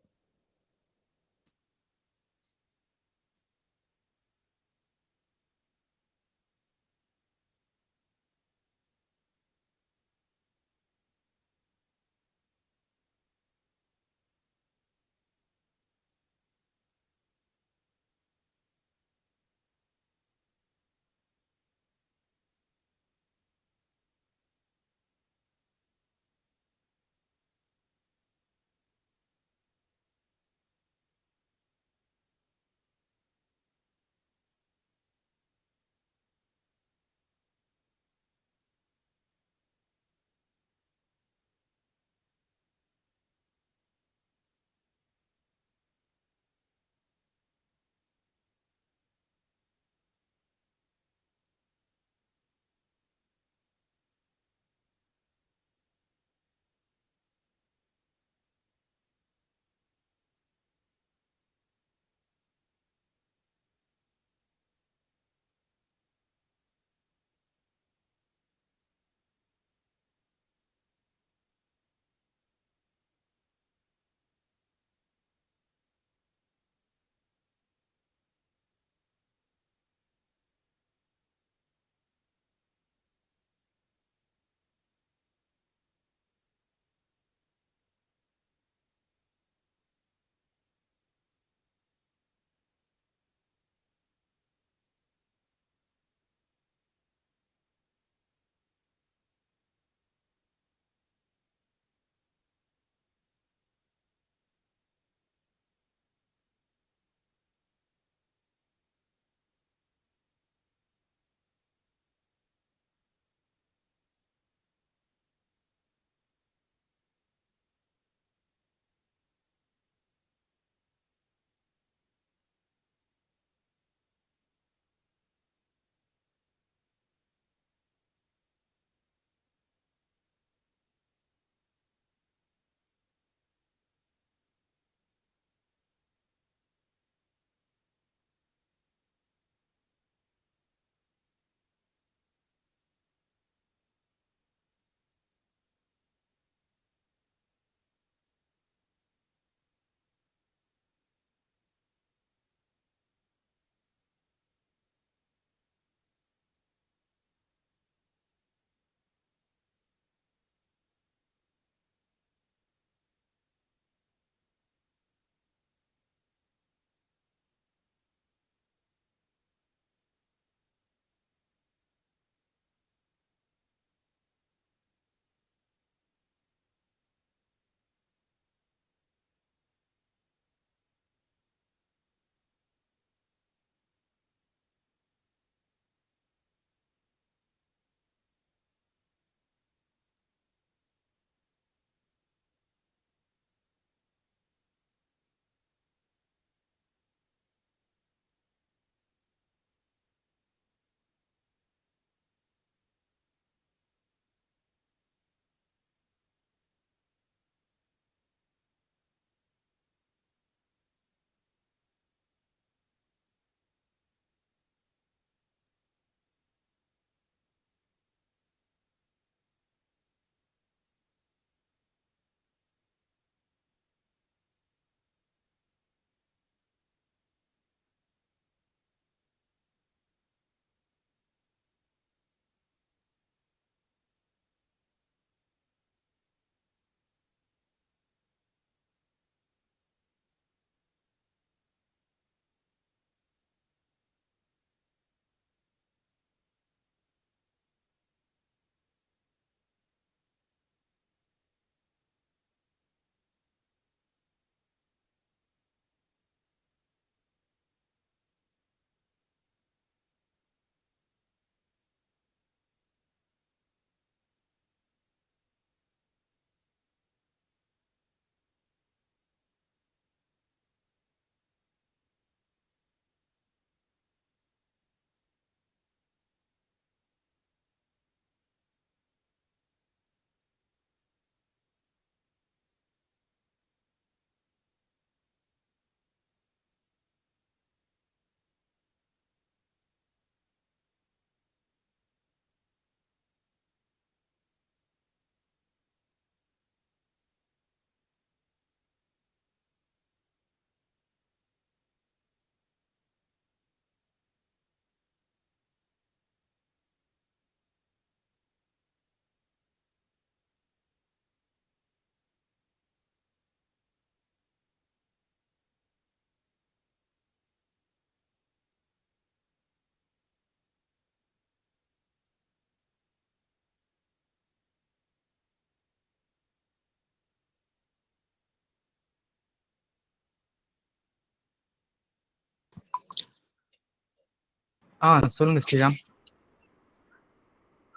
சொல்லுங்க ஸ்ரீராம்.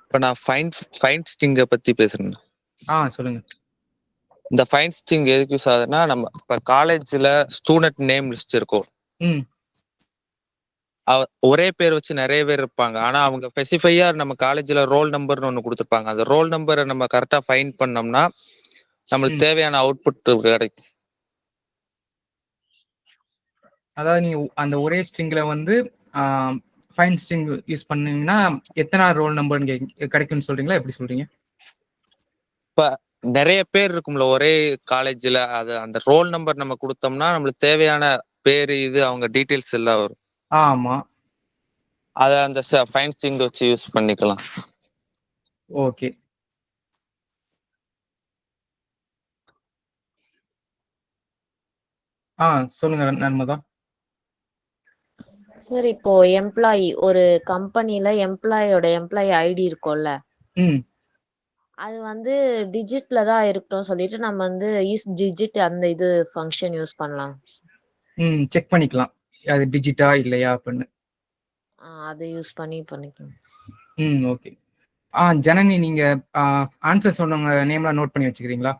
இப்ப நான் fine ஸ்ட்ரிங்கை பத்தி பேசுறேன். சொல்லுங்க. இந்த fine string எதுக்கு use ஆகுதுன்னா, நம்ம இப்ப காலேஜ்ல ஸ்டூடெண்ட் நேம் லிஸ்ட் இருக்கும். ஒரே பேர் வச்சு நிறைய பேர் இருப்பாங்க. ஆனா அவங்க ஸ்பெசிஃபையா நம்ம காலேஜ்ல ரோல் நம்பர்னு ஒண்ணு கொடுத்துருப்பாங்க. அந்த ரோல் நம்பரை நம்ம கரெக்டா ஃபைண்ட் பண்ணோம்னா நம்மளுக்கு தேவையான அவுட்புட் கிடைக்கும். அதாவது நீங்க அந்த ஒரே ஸ்ட்ரிங்ல வந்து ஃபைன் ஸ்ட்ரிங் யூஸ் பண்ணீங்கன்னா எத்தனை ரோல் நம்பர் கிடைக்கும்னு சொல்றீங்களா? எப்படி சொல்றீங்க? இப்ப நிறைய பேர் இருக்கும்ல ஒரே காலேஜ்ல, அது அந்த ரோல் நம்பர் நம்ம கொடுத்தோம்னா நம்மளுக்கு தேவையான பேரு இது அவங்க டீடைல்ஸ் எல்லாம் வரும். ஆமா, அத அந்த ஃபைன் ஸ்ட்ரிங் வச்சு யூஸ் பண்ணிக்கலாம். ஓகே. சொல்லுங்க நர்மதா. சார் இப்போ எம்ப்ளாயி ஒரு கம்பெனில எம்ப்ளாயி ஐடி இருக்கும்ல, அது வந்து டிஜிட்ல தான் இருக்கட்டும் சொல்லிட்டு நம்ம வந்து இஸ் டிஜிட் அந்த இது ஃபங்க்ஷன் யூஸ் பண்ணலாம். செக் பண்ணிக்கலாம் அது டிஜிட்டா இல்லையா அப்படின்னு. அதை யூஸ் பண்ணிக்கலாம். ஓகே. ஜனனி, நீங்க ஆன்சர் சொன்னவங்க நேம்லாம் நோட் பண்ணி வச்சுக்கிறீங்களா?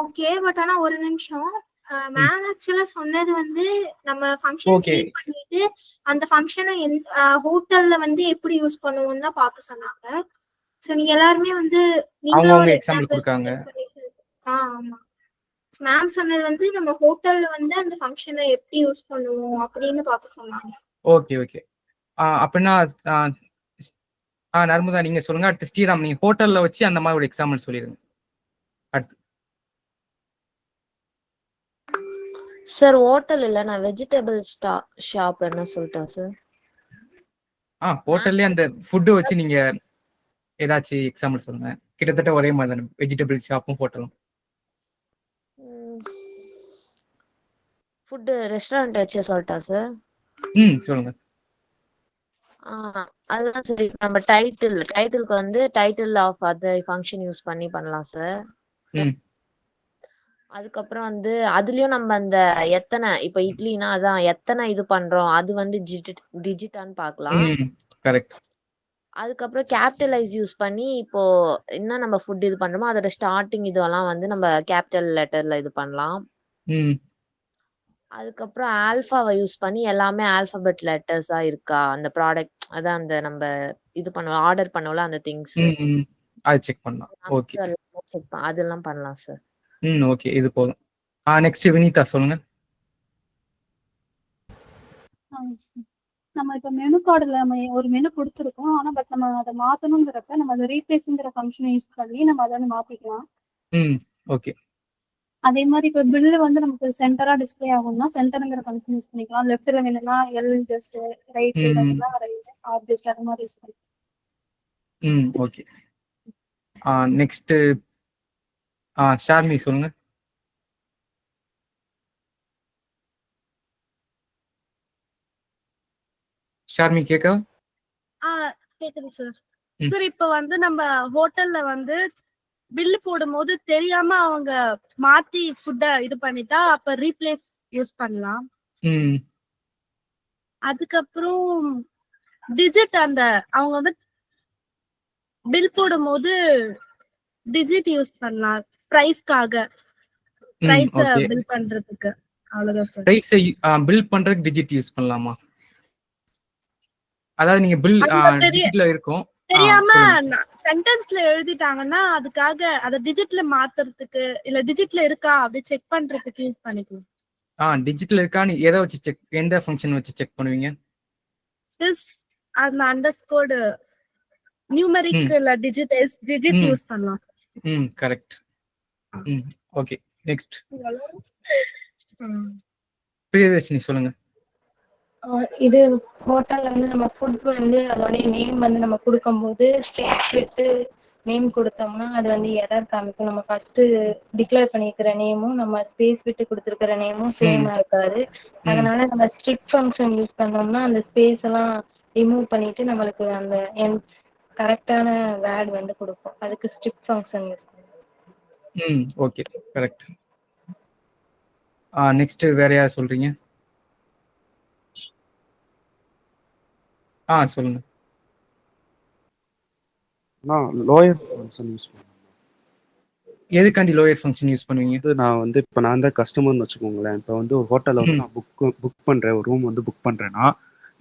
ஓகே. பட் ஆனா ஒரு நிமிஷம், மேம் ஆக்சுவலா சொன்னது வந்து நம்ம ஃபங்க்ஷன் கிரியேட் பண்ணிட்டு அந்த ஃபங்க்ஷனை ஹோட்டல்ல வந்து எப்படி யூஸ் பண்ணுவோம்னு தான் பார்க்க சொன்னாங்க. சோ நீங்க எல்லாருமே வந்து நீங்களும் ஒரு எக்ஸாம்பிள் கொடுக்காங்க. ஆமா, மேம் சொன்னது வந்து நம்ம ஹோட்டல்ல வந்து அந்த ஃபங்க்ஷனை எப்படி யூஸ் பண்ணுவோம் அப்படின்னு பார்க்க சொன்னாங்க. ஓகே. அப்படின்னா நர்மதா நீங்க சொல்லுங்க. அடுத்து ஸ்ரீராம், நீங்க ஹோட்டல்ல வச்சு அந்த மாதிரி ஒரு எக்ஸாம்பிள் சொல்லிடுங்க. அடுத்து சார் ஹோட்டல் இல்ல, நான் வெஜிடபிள் ஷாப் என்ன சொல்லிட்டேன் சார். ஹோட்டல்லே அந்த ஃபுட்டு வச்சு நீங்க ஏதாச்சும் எக்ஸாம்பிள் சொல்லுங்க. கிட்டத்தட்ட ஒரே மாதிரி தானே வெஜிடபிள் ஷாப்பும் ஹோட்டலும். ஃபுட் ரெஸ்டாரண்ட் வச்சு சொல்லிட்டா சார்? சொல்லுங்க. அதுதான் சரி. நம்ம டைட்டிலுக்கு வந்து title of other function use பண்ணலாம் சார். அதுக்கப்புறம் வந்து அதுலயும் நம்ம அந்த எத்தனை இப்ப இட்லினா அதான் எத்தனை இது பண்றோம் அது வந்து டிஜிட்டான்னு பார்க்கலாம். கரெக்ட். அதுக்கப்புறம் கேபிட்டலைஸ் யூஸ் பண்ணி இப்போ என்ன நம்ம ஃபுட் இது பண்றோமோ அதோட ஸ்டார்டிங் இதெல்லாம் வந்து நம்ம கேபிட்டல் லெட்டர்ல இது பண்ணலாம். அதுக்கப்புறம் ஆல்பாவை யூஸ் பண்ணி எல்லாமே ஆல்பபெட் லெட்டர்ஸா இருக்கா அந்த ப்ராடக்ட், அதான் அந்த நம்ம இது பண்ணுவோம் ஆர்டர் பண்ணுவோம்ல அந்த திங்ஸ், அது செக் பண்ணலாம். ஓகே, அதெல்லாம் பண்ணலாம் சார். ஓகே, இது போதும். நெக்ஸ்ட் வினிதா சொல்லுங்க. நம்ம இப்ப மெனு கார்டுல நம்ம ஒரு மெனு கொடுத்துருக்கோம். ஆனா பட் நம்ம அதை மாத்தணுங்கிறப்ப நம்ம அதை ரீப்ளேஸ்ங்கிற ஃபங்க்ஷனை யூஸ் பண்ணி நம்ம அதை மாத்திக்கலாம். ஓகே. அதே மாதிரி இப்ப பில்லு வந்து நமக்கு சென்டரா டிஸ்பிளே ஆகும்னா சென்டருங்கிற ஃபங்க்ஷன் யூஸ் பண்ணிக்கலாம். லெஃப்ட்ல வேணும்னா எல் ஜஸ்ட், ரைட் வேணும்னா ரைட், ஆர் ஜஸ்ட் அந்த மாதிரி யூஸ் பண்ணிக்கலாம். ஓகே. நெக்ஸ்ட் ஷார்மி சொல்லுங்க. ஷார்மி கேக்கா? கேக்குது சார். சார் இப்ப வந்து நம்ம ஹோட்டல்ல வந்து பில்லு போடும்போது தெரியாம அவங்க மாத்தி ஃபுட்ட இது பண்ணிட்டா அப்ப ரீப்ளேஸ் யூஸ் பண்ணலாம். அதுக்கப்புறம் டிஜிட் அந்த அவங்க வந்து பில் போடும்போது டிஜிட் யூஸ் பண்ணலாம் பிரைஸ்க்காக, பிரைஸ் பில் பண்றதுக்கு. அவ்வளவுதான் சார். பிரைஸ் பில் பண்றதுக்கு டிஜிட் யூஸ் பண்ணலாமா? அதாவது நீங்க பில் டிஜிட்ல இருக்கும் தெரியாம சென்டென்ஸ்ல எழுதிட்டாங்கன்னா அதுக்காக அத டிஜிட்ல மாத்துறதுக்கு இல்ல டிஜிட்ல இருக்கா அப்படி செக் பண்றதுக்கு யூஸ் பண்ணிக்கலாம். டிஜிட்ல இருக்கான்னு எதை வச்சு செக், எந்த ஃபங்க்ஷன் வச்சு செக் பண்ணுவீங்க? அந்த அண்டர்ஸ்கோர் நியூமெரிக் இல்ல டிஜிட் யூஸ் பண்ணலாம். கரெக்ட். ஓகே. நெக்ஸ்ட் பிரியதர்ஷினி சொல்லுங்க. இது ஹோட்டல்ல வந்து நம்ம ஃபுட் வந்து அதோட நேம் வந்து நம்ம கொடுக்கும்போது ஸ்பேஸ் விட்டு நேம் கொடுத்தோம்னா அது வந்து எரர் காமிக்கும். நம்ம ஃபர்ஸ்ட் டிக்ளேர் பண்ணிருக்கிற நேமும் நம்ம ஸ்பேஸ் விட்டு கொடுத்துருக்கிற நேமும் சேமா இருக்காது. அதனால நம்ம ஸ்ட்ரிப் ஃபங்க்ஷன் யூஸ் பண்ணோம்னா அந்த ஸ்பேஸ் எல்லாம் ரிமூவ் பண்ணிட்டு நம்மளுக்கு அந்த கரெக்டான வேர்ட் வந்து கொடுக்கும். அதுக்கு ஸ்ட்ரிப் ஃபங்க்ஷன் யூஸ் பண்ணுவோம். Okay, correct. நெக்ஸ்ட் வேற யார் சொல்றீங்க? சொல்லுங்க. லோயர் ஃபங்க்ஷன் யூஸ் பண்ணுவேன். எதுக்காண்டி லோயர் ஃபங்க்ஷன் யூஸ் பண்ணுவீங்க? நான் வந்து இப்போ நான் தான் கஸ்டமர்னு வச்சுக்கோங்களேன். இப்போ வந்து ஒரு ஹோட்டலில் வந்து நான் புக் பண்ணுறேன், ஒரு ரூம் வந்து புக் பண்ணுறேன்னா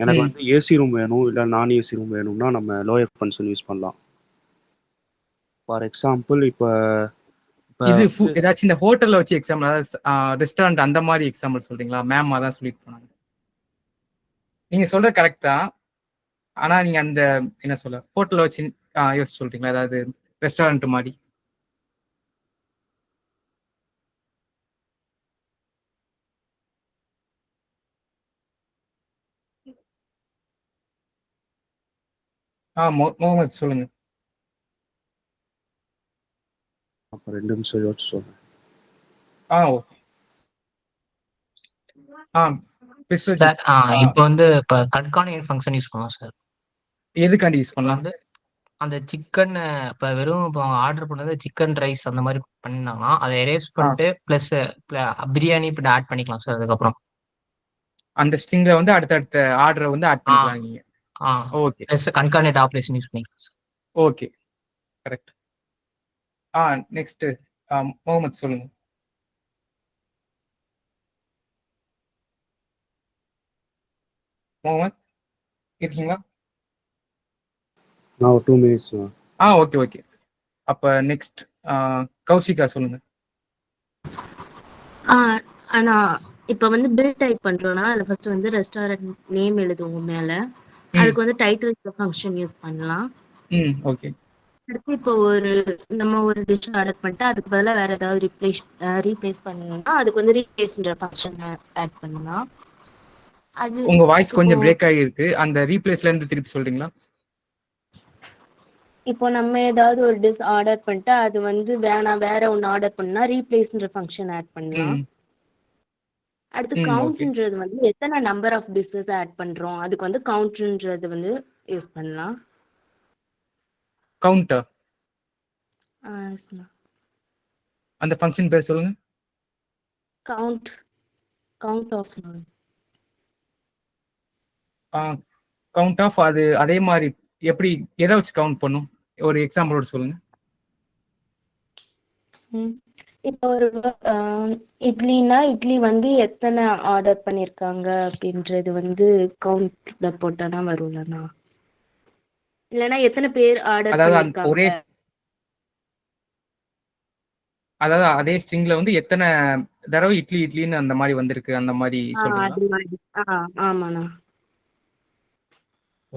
எனக்கு வந்து ஏசி ரூம் வேணும் இல்லை நான் ஏசி ரூம் வேணும்னா நம்ம லோயர் ஃபங்க்ஷன் யூஸ் பண்ணலாம். ஃபார் எக்ஸாம்பிள் இப்போ இது ஏதாச்சும் இந்த ஹோட்டல்ல வச்சு எக்ஸாம்பிள், அதாவது ரெஸ்டாரண்ட் அந்த மாதிரி எக்ஸாம்பிள் சொல்றீங்களா? மேம் அதான் சொல்லிட்டு போனாங்க. நீங்க சொல்றது கரெக்ட் தான். ஆனா நீங்க அந்த என்ன சொல்ல ஹோட்டல்ல வச்சு யோசிச்சு சொல்றீங்களா? அதாவது ரெஸ்டாரண்ட் மாதிரி. முகமது சொல்லுங்க. அப்போ 2 நிமிஷம் யோசிச்சு சொல்றேன். இப்போ வந்து இப்போ கண்காணியர் ஃபங்க்ஷன் யூஸ் பண்ணலாம் சார். எதுக்காண்டி யூஸ் பண்ணலாம்? வந்து அந்த சிக்கன் இப்போ வெறும் இப்போ ஆர்டர் பண்ணது சிக்கன் ரைஸ் அந்த மாதிரி பண்ணிருந்தாங்கன்னா அதை எரேஸ் பண்ணிட்டு ப்ளஸ் பிரியாணி இப்படி ஆட் பண்ணிக்கலாம் சார். அதுக்கப்புறம் அந்த ஸ்ட்ரிங்ல வந்து அடுத்தடுத்த ஆர்டரை வந்து ஆட் பண்ணிக்கலாம் நீங்க. ஓகே. ப்ளஸ் கண்காணியர் ஆப்ரேஷன் யூஸ் பண்ணிக்கலாம் sir. Okay, correct. Next Mohammed சொல்லுங்க. முகமது இருக்கீங்களா? நான் ஒரு 2 மினிட்ஸ். Okay okay. அப்ப நெக்ஸ்ட் கௌஷிகா சொல்லுங்க. ஆனா இப்ப வந்து பில் டைப் பண்றோம்னா அதுல ஃபர்ஸ்ட் வந்து ரெஸ்டாரண்ட் நேம் எழுதுவோம் மேல. அதுக்கு வந்து டைட்டில் ஃபங்க்ஷன் யூஸ் பண்ணலாம். ஓகே. அடுத்து இப்போ நம்ம ஒரு டிஷ் ஆர்டர் பண்ணிட்டு அதுக்கு பதிலா வேற ஏதாவது ரீப்ளேஸ் பண்ணணும்னா அதுக்கு வந்து ரீப்ளேஸ்ன்ற ஃபங்க்ஷன் ஆட் பண்ணலாம். அது உங்க வாய்ஸ் கொஞ்சம் பிரேக் ஆகிருக்கு. அந்த ரீப்ளேஸ்ல இருந்து திருப்பி சொல்றீங்களா? இப்போ நம்ம ஏதாவது ஒரு டிஷ் ஆர்டர் பண்ணிட்டு அது வந்து வேற ஒன்று ஆர்டர் பண்ணா ரீப்ளேஸ்ன்ற ஃபங்க்ஷன் ஆட் பண்ணலாம். அடுத்து கவுண்ட்ன்றது வந்து எத்தனை நம்பர் ஆஃப் டிஷ்ஷஸ் ஆட் பண்றோம் அதுக்கு வந்து கவுண்ட்ன்றது வந்து யூஸ் பண்ணலாம். கவுண்டர் அந்த ஃபங்க்ஷன் பேர் சொல்லுங்க. கவுண்ட் ஆஃப் அது அதே மாதிரி எப்படி எதை வச்சு கவுண்ட் பண்ணும்? ஒரு எக்ஸாம்பிளோட சொல்லுங்க. இப்போ ஒரு இட்லினா இட்லி வந்து எத்தனை ஆர்டர் பண்ணிருக்காங்க அப்படின்றது வந்து கவுண்ட்ல போட்டானா வரும்லண்ணா? இல்லனா எத்தனை பேர் ஆர்டர் பண்ணிருக்காங்க? அதாவது அதே ஸ்ட்ரிங்ல வந்து எத்தனை தடவை இட்லின்னு அந்த மாதிரி வந்திருக்கு அந்த மாதிரி சொல்றீங்களா? ஆமாண்ணா.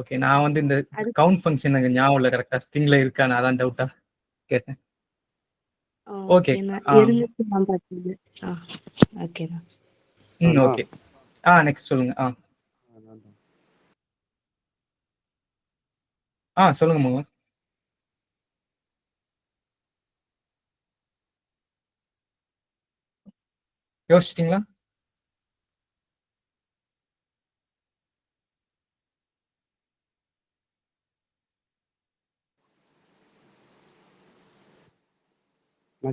ஓகே. நான் வந்து இந்த கவுண்ட் ஃபங்க்ஷன் எனக்கு ஞாபகம் இல்லை கரெக்டா ஸ்ட்ரிங்ல இருக்கான்னு அதான் டவுட்டா கேட்டேன். ஓகே. ஓகே. நெக்ஸ்ட் சொல்லுங்க. சொல்லுங்க முகமது. யோசிச்சிட்டீங்களா?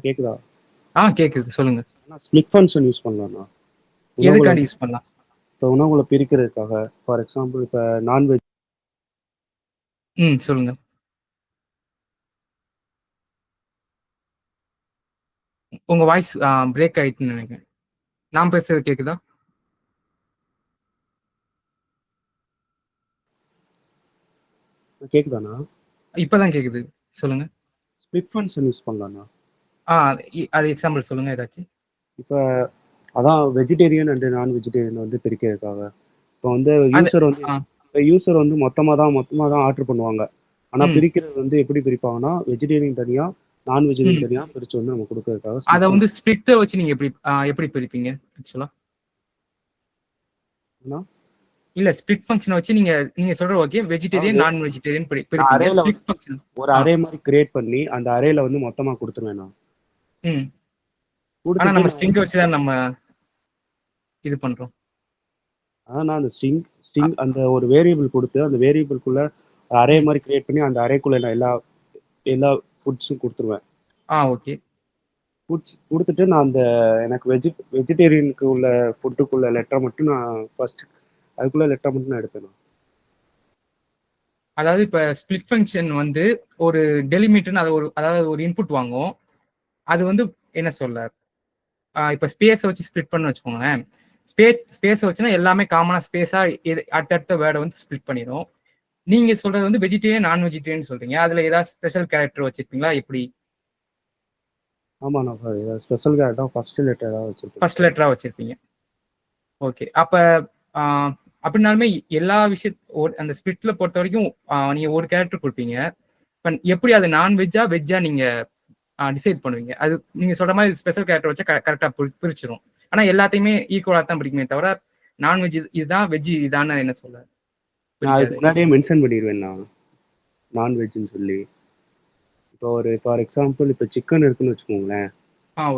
கேக்குதா? கேக்குது சொல்லுங்க. ஸ்பிளிட் ஃபங்க்ஷன் யூஸ் பண்ணலாம்னா எதுக்காண்டி யூஸ் பண்ணலாம்? இப்போ உணவுகளை பிரிக்கிறதுக்காக. ஃபார் எக்ஸாம்பிள் இப்போ நான்வெஜ். சொல்லுங்க. உங்க வாய்ஸ் பிரேக் ஆயிட்டுன்னு நினைக்கிறேன். நான் பேசுறது கேக்குதா? கேக்குதாண்ணா? இப்பதான் கேக்குது. சொல்லுங்க. ஸ்பிளிட் ஃபங்க்ஷன் யூஸ் பண்ணலாம்னா அது எக்ஸாம்பிள் சொல்லுங்க ஏதாச்சும். இப்போ அதான் வெஜிடேரியன் அண்ட் நான் வெஜிடேரியன் வந்து பிரிக்கிறதுக்காக. இப்போ வந்து யூசர் வந்து மொத்தமாக தான் ஆர்டர் பண்ணுவாங்க. ஆனால் பிரிக்கிறது வந்து எப்படி பிரிப்பாங்கன்னா வெஜிடேரியன் தனியாக நான் வெஜிடேரியன் தனியாக பிரித்து வந்து நம்ம கொடுக்கறதுக்காக. அதை வந்து ஸ்பிளிட்டை வச்சு நீங்கள் எப்படி பிரிப்பீங்க ஆக்சுவலா? இல்ல ஸ்பிளிட் ஃபங்க்ஷனை வச்சு நீங்க சொல்ற ஓகே வெஜிடேரியன் நான் வெஜிடேரியன் பிரிப்பீங்க. ஸ்பிளிட் ஃபங்க்ஷன் ஒரு அரே மாதிரி கிரியேட் பண்ணி அந்த அரேல வந்து மொத்தமா கொடுத்துருவேன் நான். ஆனா நம்ம ஸ்ட்ரிங் வச்சு தான் நம்ம இது பண்றோம். ஆனா அந்த ஸ்ட்ரிங் அந்த ஒரு வேரியபிள் கொடுத்து அந்த வேரியபிள்குள்ள அரே மாதிரி கிரியேட் பண்ணி அந்த அரேக்குள்ள நான் எல்லா ஃபுட்ஸும் கொடுத்துருவேன். ஓகே. ஃபுட்ஸ் கொடுத்துட்டு நான் அந்த எனக்கு வெஜிடேரியனுக்கு உள்ள ஃபுட்டுக்குள்ள லெட்டரை மட்டும் நான் ஃபர்ஸ்ட் அதுக்குள்ள லெட்டர் மட்டும் நான் எடுப்பேன். அதாவது இப்ப ஸ்பிளிட் ஃபங்க்ஷன் வந்து ஒரு டெலிமிட்டர்னு அது அதாவது ஒரு இன்புட் வாங்கும். அது வந்து என்ன சொல்ல, இப்ப ஸ்பேஸை வச்சு ஸ்பிளிட் பண்ணு வச்சுக்கோங்களேன். ஸ்பேஸை வச்சுன்னா எல்லாமே காமனா ஸ்பேஸா அடுத்தடுத்த வேர்டை வந்து ஸ்பிளிட் பண்ணிடும். நீங்க சொல்றது வந்து வெஜிடேரியன் நான் வெஜிடேரியன் சொல்றீங்க. அதுல ஏதாவது ஸ்பெஷல் கேரக்டர் வச்சிருப்பீங்களா எப்படி? ஆமா, நான் ஸ்பெஷல் கேரக்டர் ஃபர்ஸ்ட் லெட்டரா வச்சிருப்பேன். ஃபர்ஸ்ட் லெட்டரா வச்சிருப்பீங்க. ஓகே. அப்ப அப்படின்னாலுமே எல்லா அந்த ஸ்பிளிட்ல பொறுத்த வரைக்கும் நீங்க ஒரு கேரக்டர் கொடுப்பீங்க. எப்படி அது நான்வெஜ்ஜா வெஜ்ஜா நீங்க டிசைட் பண்ணுவீங்க? அது நீங்க சொல்ற மாதிரி ஸ்பெஷல் கேரக்டர் வச்சா கரெக்டா பிரிச்சிடும். ஆனா எல்லாத்தையுமே ஈக்குவலா தான் பிடிக்குமே தவிர நான்வெஜ் இதுதான் வெஜ் இதான்னு என்ன சொல்ல, நான் அதுக்கு முன்னாடியே மென்ஷன் பண்ணிடுவேன் நான்வெஜ்னு சொல்லி. இப்போ ஒரு ஃபார் எக்ஸாம்பிள் இப்போ சிக்கன் இருக்குன்னு வச்சுக்கோங்களேன்.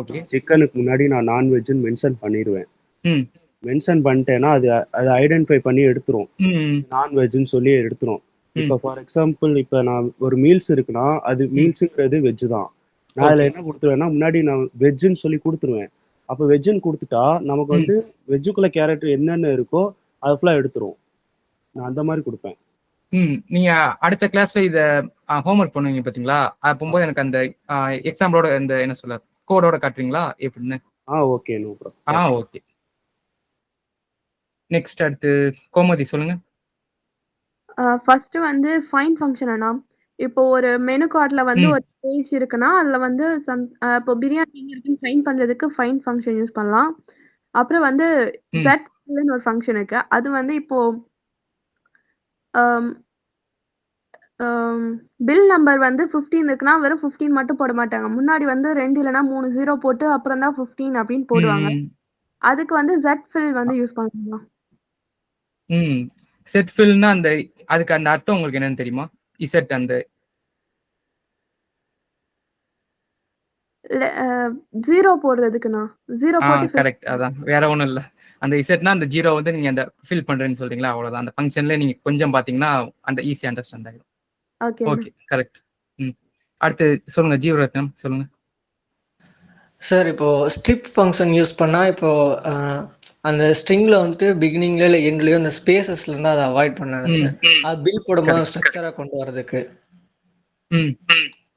ஓகே. சிக்கனுக்கு முன்னாடி நான் நான்வெஜ்னு மென்ஷன் பண்ணிடுவேன். மென்ஷன் பண்ணிட்டேன்னா அது ஐடென்டிஃபை பண்ணி எடுத்துரும், நான்வெஜ்னு சொல்லி எடுத்துரும். இப்போ ஃபார் எக்ஸாம்பிள் இப்போ நான் ஒரு மீல்ஸ் இருக்குன்னா அது மீல்ஸுங்கிறது வெஜ் தான். நான் அதில் என்ன கொடுத்துருவேன்னா முன்னாடி நான் வெஜ்ஜுன்னு சொல்லி கொடுத்துருவேன். அப்போ வெஜ்ஜுன்னு கொடுத்துட்டா நமக்கு வந்து வெஜ்ஜுக்குள்ள கேரக்டர் என்னென்ன இருக்கோ அது ஃபுல்லாக எடுத்துரும். நான் அந்த மாதிரி கொடுப்பேன். நீங்க அடுத்த கிளாஸ்ல இத ஹோம்ஒர்க் பண்ணுவீங்க பாத்தீங்களா? அப்போது எனக்கு அந்த எக்ஸாம்பிளோட இந்த என்ன சொல்ல கோடோட காட்டுறீங்களா எப்படின்னு? Okay, no problem. Okay. Next அடுத்து கோமதி சொல்லுங்க. ஃபர்ஸ்ட் வந்து ஃபைண்ட் ஃபங்க்ஷன் அண்ணா. இப்போ ஒரு மெனு கார்ட்ல வந்து ஒரு பேஜ் இருக்குன்னா அதுல வந்து இப்போ பிரியாணி எங்க இருக்குன்னு ஃபைண்ட் பண்றதுக்கு ஃபைண்ட் ஃபங்க்ஷன் யூஸ் பண்ணலாம். அப்புறம் வந்து zFillன்னு ஒரு ஃபங்க்ஷன் இருக்கு. அது வந்து இப்போ பில் நம்பர் வந்து 15 இருக்குன்னா வெறும் 15 மட்டும் போட மாட்டாங்க. முன்னாடி வந்து 2 இல்லைன்னா 3 0 போட்டு அப்புறம் தான் 15 அப்படின்னு போடுவாங்க. அதுக்கு வந்து zFill வந்து யூஸ் பண்ணலாம். zFillனா அதுக்கு அந்த அர்த்தம் உங்களுக்கு என்னன்னு தெரியுமா? இசட் அந்த 0 போடுறதுக்குண்ணா 0 போட்டு கரெக்ட். அதான் வேற ஒண்ணும் இல்ல. அந்த இசட்னா அந்த 0 வந்து நீங்க அந்த ஃபில் பண்றேன்னு சொல்றீங்களா, அவ்வளவுதான். அந்த ஃபங்க்ஷன்ல நீங்க கொஞ்சம் பாத்தீங்கன்னா அந்த ஈஸி அண்டர்ஸ்டாண்ட் ஆயிடும். Okay, correct. அடுத்து சொல்லுங்க ஜீவரத்னம் சொல்லுங்க. சார் இப்போ ஸ்ட்ரிப் ஃபங்க்ஷன் யூஸ் பண்ணா இப்போ அந்த ஸ்ட்ரிங்ல வந்துட்டு பிகினிங்ல இல்லை எண்ட்லயோ அந்த ஸ்பேசஸ்ல இருந்தா அதை அவாய்ட் பண்ணாங்க சார். அது பில் போடும்போது ஸ்ட்ரக்சரா கொண்டு வரதுக்கு.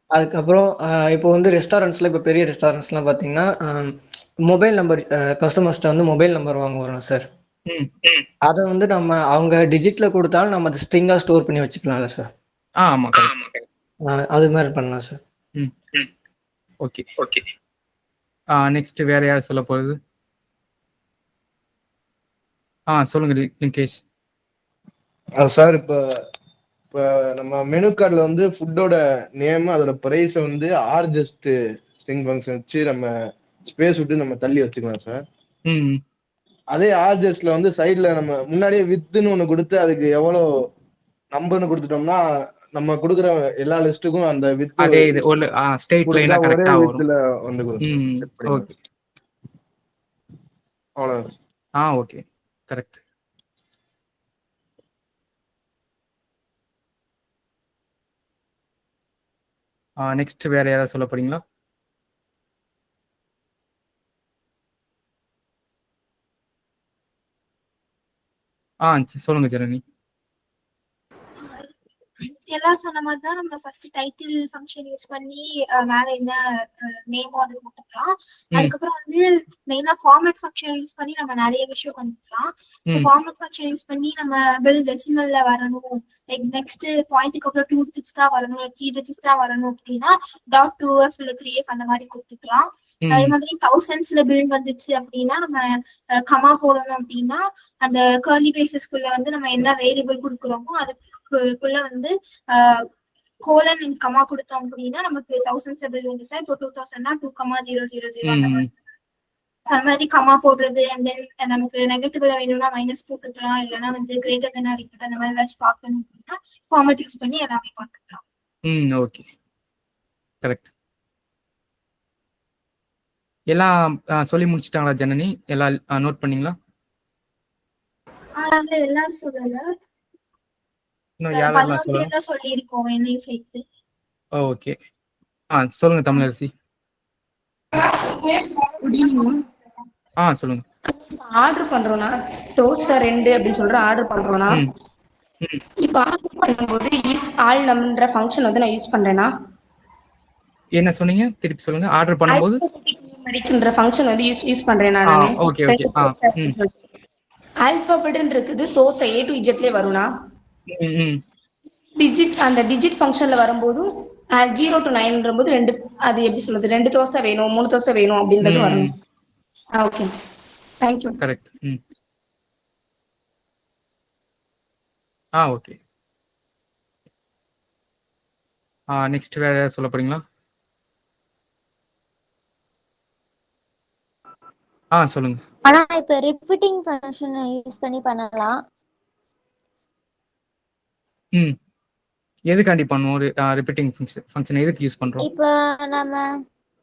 அதுக்கப்புறம் இப்போ வந்து ரெஸ்டாரண்ட்ஸ்ல இப்போ பெரிய ரெஸ்டாரண்ட்ஸ்லாம் பார்த்தீங்கன்னா மொபைல் நம்பர் கஸ்டமர்ஸ்ட்ட வந்து மொபைல் நம்பர் வாங்குவோம் சார். அதை வந்து நம்ம அவங்க டிஜிட்ல கொடுத்தாலும் நம்ம அதை ஸ்ட்ரிங்கா ஸ்டோர் பண்ணி வச்சுக்கலாம்ல சார்? ஆமா, அது மாதிரி பண்ணலாம் சார். ஓகே. நெக்ஸ்ட் வேற யார் சொல்ல போறது? சொல்லுங்க லிங்கேஷ். சார் இப்போ நம்ம மெனு கார்டில் வந்து ஃபுட்டோட நேம் அதோட ப்ரைஸை வந்து ஆர்ஜஸ்ட் ஸ்ட்ரிங் ஃபங்க்ஷன் வச்சு நம்ம ஸ்பேஸ் விட்டு நம்ம தள்ளி வச்சுக்கலாம் சார். அதே ஆர்ஜஸ்ட்ல வந்து சைட்ல நம்ம முன்னாடியே வித்துன்னு ஒன்று கொடுத்து அதுக்கு எவ்வளோ நம்பர்னு கொடுத்துட்டோம்னா நம்ம கொடுக்குற எல்லா லிஸ்ட்டுக்கும் அந்த வித் அதே இது ஒரு ஸ்ட்ரெயிட் லைனா கரெக்ட்டா வரும். வித்ல வந்துரும். ஓகே. அவ்வளவுதான். Okay, correct. நெக்ஸ்ட் வேற யாராவது சொல்ல போறீங்களா? சொல்லுங்க ஜனனி. எல்லாரும் சொன்ன மாதிரி தான் நம்ம ஃபர்ஸ்ட் டைட்டில் ஃபங்க்ஷன் யூஸ் பண்ணி மேல என்ன நேமோ அது போட்டுக்கலாம். அதுக்கப்புறம் வந்து மெயினா ஃபார்மேட் ஃபங்க்ஷன் யூஸ் பண்ணி நம்ம நிறைய விஷயம் பண்ணிக்கலாம். ஸோ ஃபார்மேட் ஃபங்க்ஷன் யூஸ் பண்ணி நம்ம பில் டெசிமல்ல வரணும், லைக் நெக்ஸ்ட் பாயிண்ட்டுக்கு அப்புறம் 2 digits தான் வரணும், 3 digits தான் வரணும் அப்படின்னா .2f இல்லை 3f அந்த மாதிரி கொடுத்துக்கலாம். அதே மாதிரி thousandsல பில் வந்துச்சு அப்படின்னா நம்ம கமா போடணும் அப்படின்னா அந்த கர்லி பிரேசஸ்க்குள்ள வந்து நம்ம என்ன வேரியபிள் கொடுக்குறோமோ அதுக்குள்ள வந்து கோலன் கமா கொடுத்தோம் அப்படின்னா நமக்கு thousandsல பில் வந்துச்சா இப்போ 2000னா 2,000 அந்த மாதிரி அந்த மாதிரி கமா போடுறது. அண்ட் தென் நமக்கு நெகட்டிவ்ல வேணும்னா மைனஸ் போட்டுக்கலாம், இல்லைன்னா வந்து கிரேட்டர் தென் ஆர் ஈக்குவல் அந்த மாதிரி ஏதாச்சும் பார்க்கணும் அப்படின்னா ஃபார்மேட் யூஸ் பண்ணி எல்லாமே பார்த்துக்கலாம். Okay, correct. எல்லாம் சொல்லி முடிச்சிட்டாங்களா ஜனனி? எல்லாம் நோட் பண்ணீங்களா? எல்லாரும் சொல்லல, இன்னும் யாரெல்லாம் சொல்லலாம் சொல்லியிருக்கோம் என்னையும் சேர்த்து. ஓகே, சொல்லுங்க தமிழரசி. சொல்லுங்க. ஆர்டர் பண்றோம்னா தோசை 2 அப்படின்னு சொல்ற ஆர்டர் பண்றோம்னா இப்ப ஆர்டர் பண்ணும்போது இஸ் ஆல் நம்ன்ற ஃபங்க்ஷன் வந்து நான் யூஸ் பண்றேனா? என்ன சொன்னீங்க? திருப்பி சொல்லுங்க. ஆர்டர் பண்ணும்போது நியூமரிக்ன்ற ஃபங்க்ஷன் வந்து யூஸ் பண்றேனா நானு? ஓகே. ஆல்பாபெட்னு இருக்குது. தோசை A to Zலயே வரும்னா? அந்த டிஜிட் ஃபங்க்ஷன்ல வரும்போது 0 to 9ன்ற போது அது எப்படி சொல்றது? 2 தோசை வேணும், 3 தோசை வேணும் அப்படின்றது வரணும். Okay. Thank you. Correct. Okay. Next வேற ஏதாவது சொல்ல போறீங்களா? சொல்லுங்க. ஆனா இப்ப ரிப்பீட்டிங் ஃபங்க்ஷன் யூஸ் பண்ணி பண்ணலாம். எதுக்காண்டி பண்ணுவோம்? ரிப்பீட்டிங் ஃபங்க்ஷன் எதுக்கு யூஸ் பண்றோம்? இப்ப நம்ம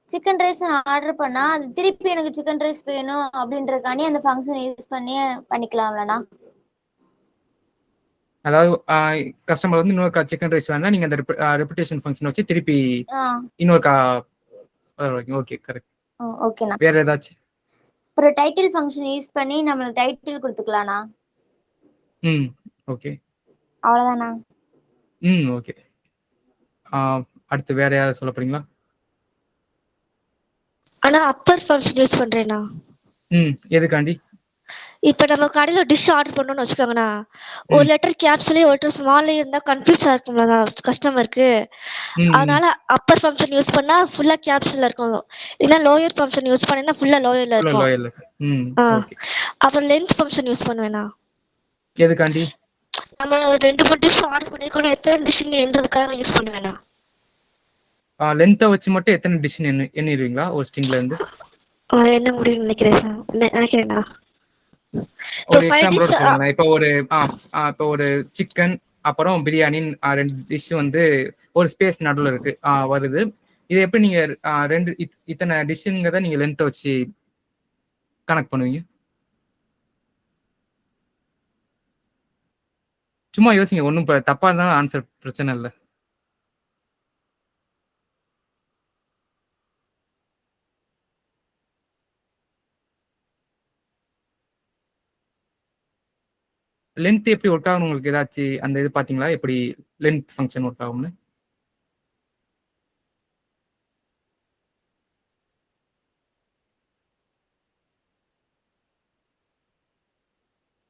சிக்கன் ரைஸ் ஆர்டர் பண்ணா அது திருப்பி எனக்கு சிக்கன் ரைஸ் வேணும் அப்படின்றதுக்காண்டி அந்த ஃபங்க்ஷன் யூஸ் பண்ணி பண்ணிக்கலாம்லண்ணா? அதாவது கஸ்டமர் வந்து இன்னொரு சிக்கன் ரைஸ் வேணா நீங்க அந்த ரெபியூட்டேஷன் ஃபங்க்ஷன் வச்சு திருப்பி இன்னொரு ஓகே கரெக்ட். ஓகேண்ணா. வேற ஏதாச்சும்? ஒரு டைட்டில் ஃபங்க்ஷன் யூஸ் பண்ணி நம்மளுக்கு டைட்டில் கொடுத்துக்கலாம்ண்ணா. ஓகே. அவ்வளவுதானா? ஓகே. அடுத்து வேற யாராவது சொல்ல போறீங்களா? ஆனா அப்பர் ஃபங்க்ஷன் யூஸ் பண்றேனா? எதுக்காண்டி? இப்ப நம்ம கடையில டிஷ் ஆர்டர் பண்ணோம்னு வச்சுக்கோங்கண்ணா, ஒரு லெட்டர் கேப்ஸ்லயே ஒரு லெட்டர் ஸ்மால்லயே இருந்தா கன்ஃபியூஸா இருக்கும்ல கஸ்டமருக்கு. அதனால அப்பர் ஃபங்க்ஷன் யூஸ் பண்ணா ஃபுல்லா கேப்ஸ்ல இருக்கும். இல்ல லோயர் ஃபங்க்ஷன் யூஸ் பண்ணா ஃபுல்லா லோயர்ல இருக்கும். அப்புறம் லென்த் ஃபங்க்ஷன் யூஸ் பண்ணுவேனா? எதுக்காண்டி? நம்ம ஒரு 2-3 டிஷ் ஆர்டர் பண்ணிருக்கோம், எத்தனை டிஷ் என்றதுக்காக யூஸ் பண்ணுவேனா? லென்த்தை வச்சு மட்டும் எத்தனை டிஷ் எண்ணிடுவீங்களா ஒரு ஸ்ட்ரிங்ல இருந்து? என்ன முடியும்னு நினைக்கிறேனா? ஒரு எக்ஸாம்பிளோட சொல்லுங்க. இப்போ ஒரு சிக்கன் அப்புறம் பிரியாணி 2 டிஷ் வந்து ஒரு ஸ்பேஸ் நடுவில் இருக்கு வருது. இது எப்படி நீங்க இத்தனை டிஷ்ங்கிறத நீங்க லென்த்தை வச்சு கனெக்ட் பண்ணுவீங்க? சும்மா யோசிங்க. ஒன்றும் தப்பா இருந்தாலும் ஆன்சர் பிரச்சனை இல்லை. லென்த் எப்படி ஒர்க் ஆகும் உங்களுக்கு ஏதாச்சும் அந்த இது பாத்தீங்களா? எப்படி லென்த் ஃபங்க்ஷன் ஒர்க் ஆகும்னு?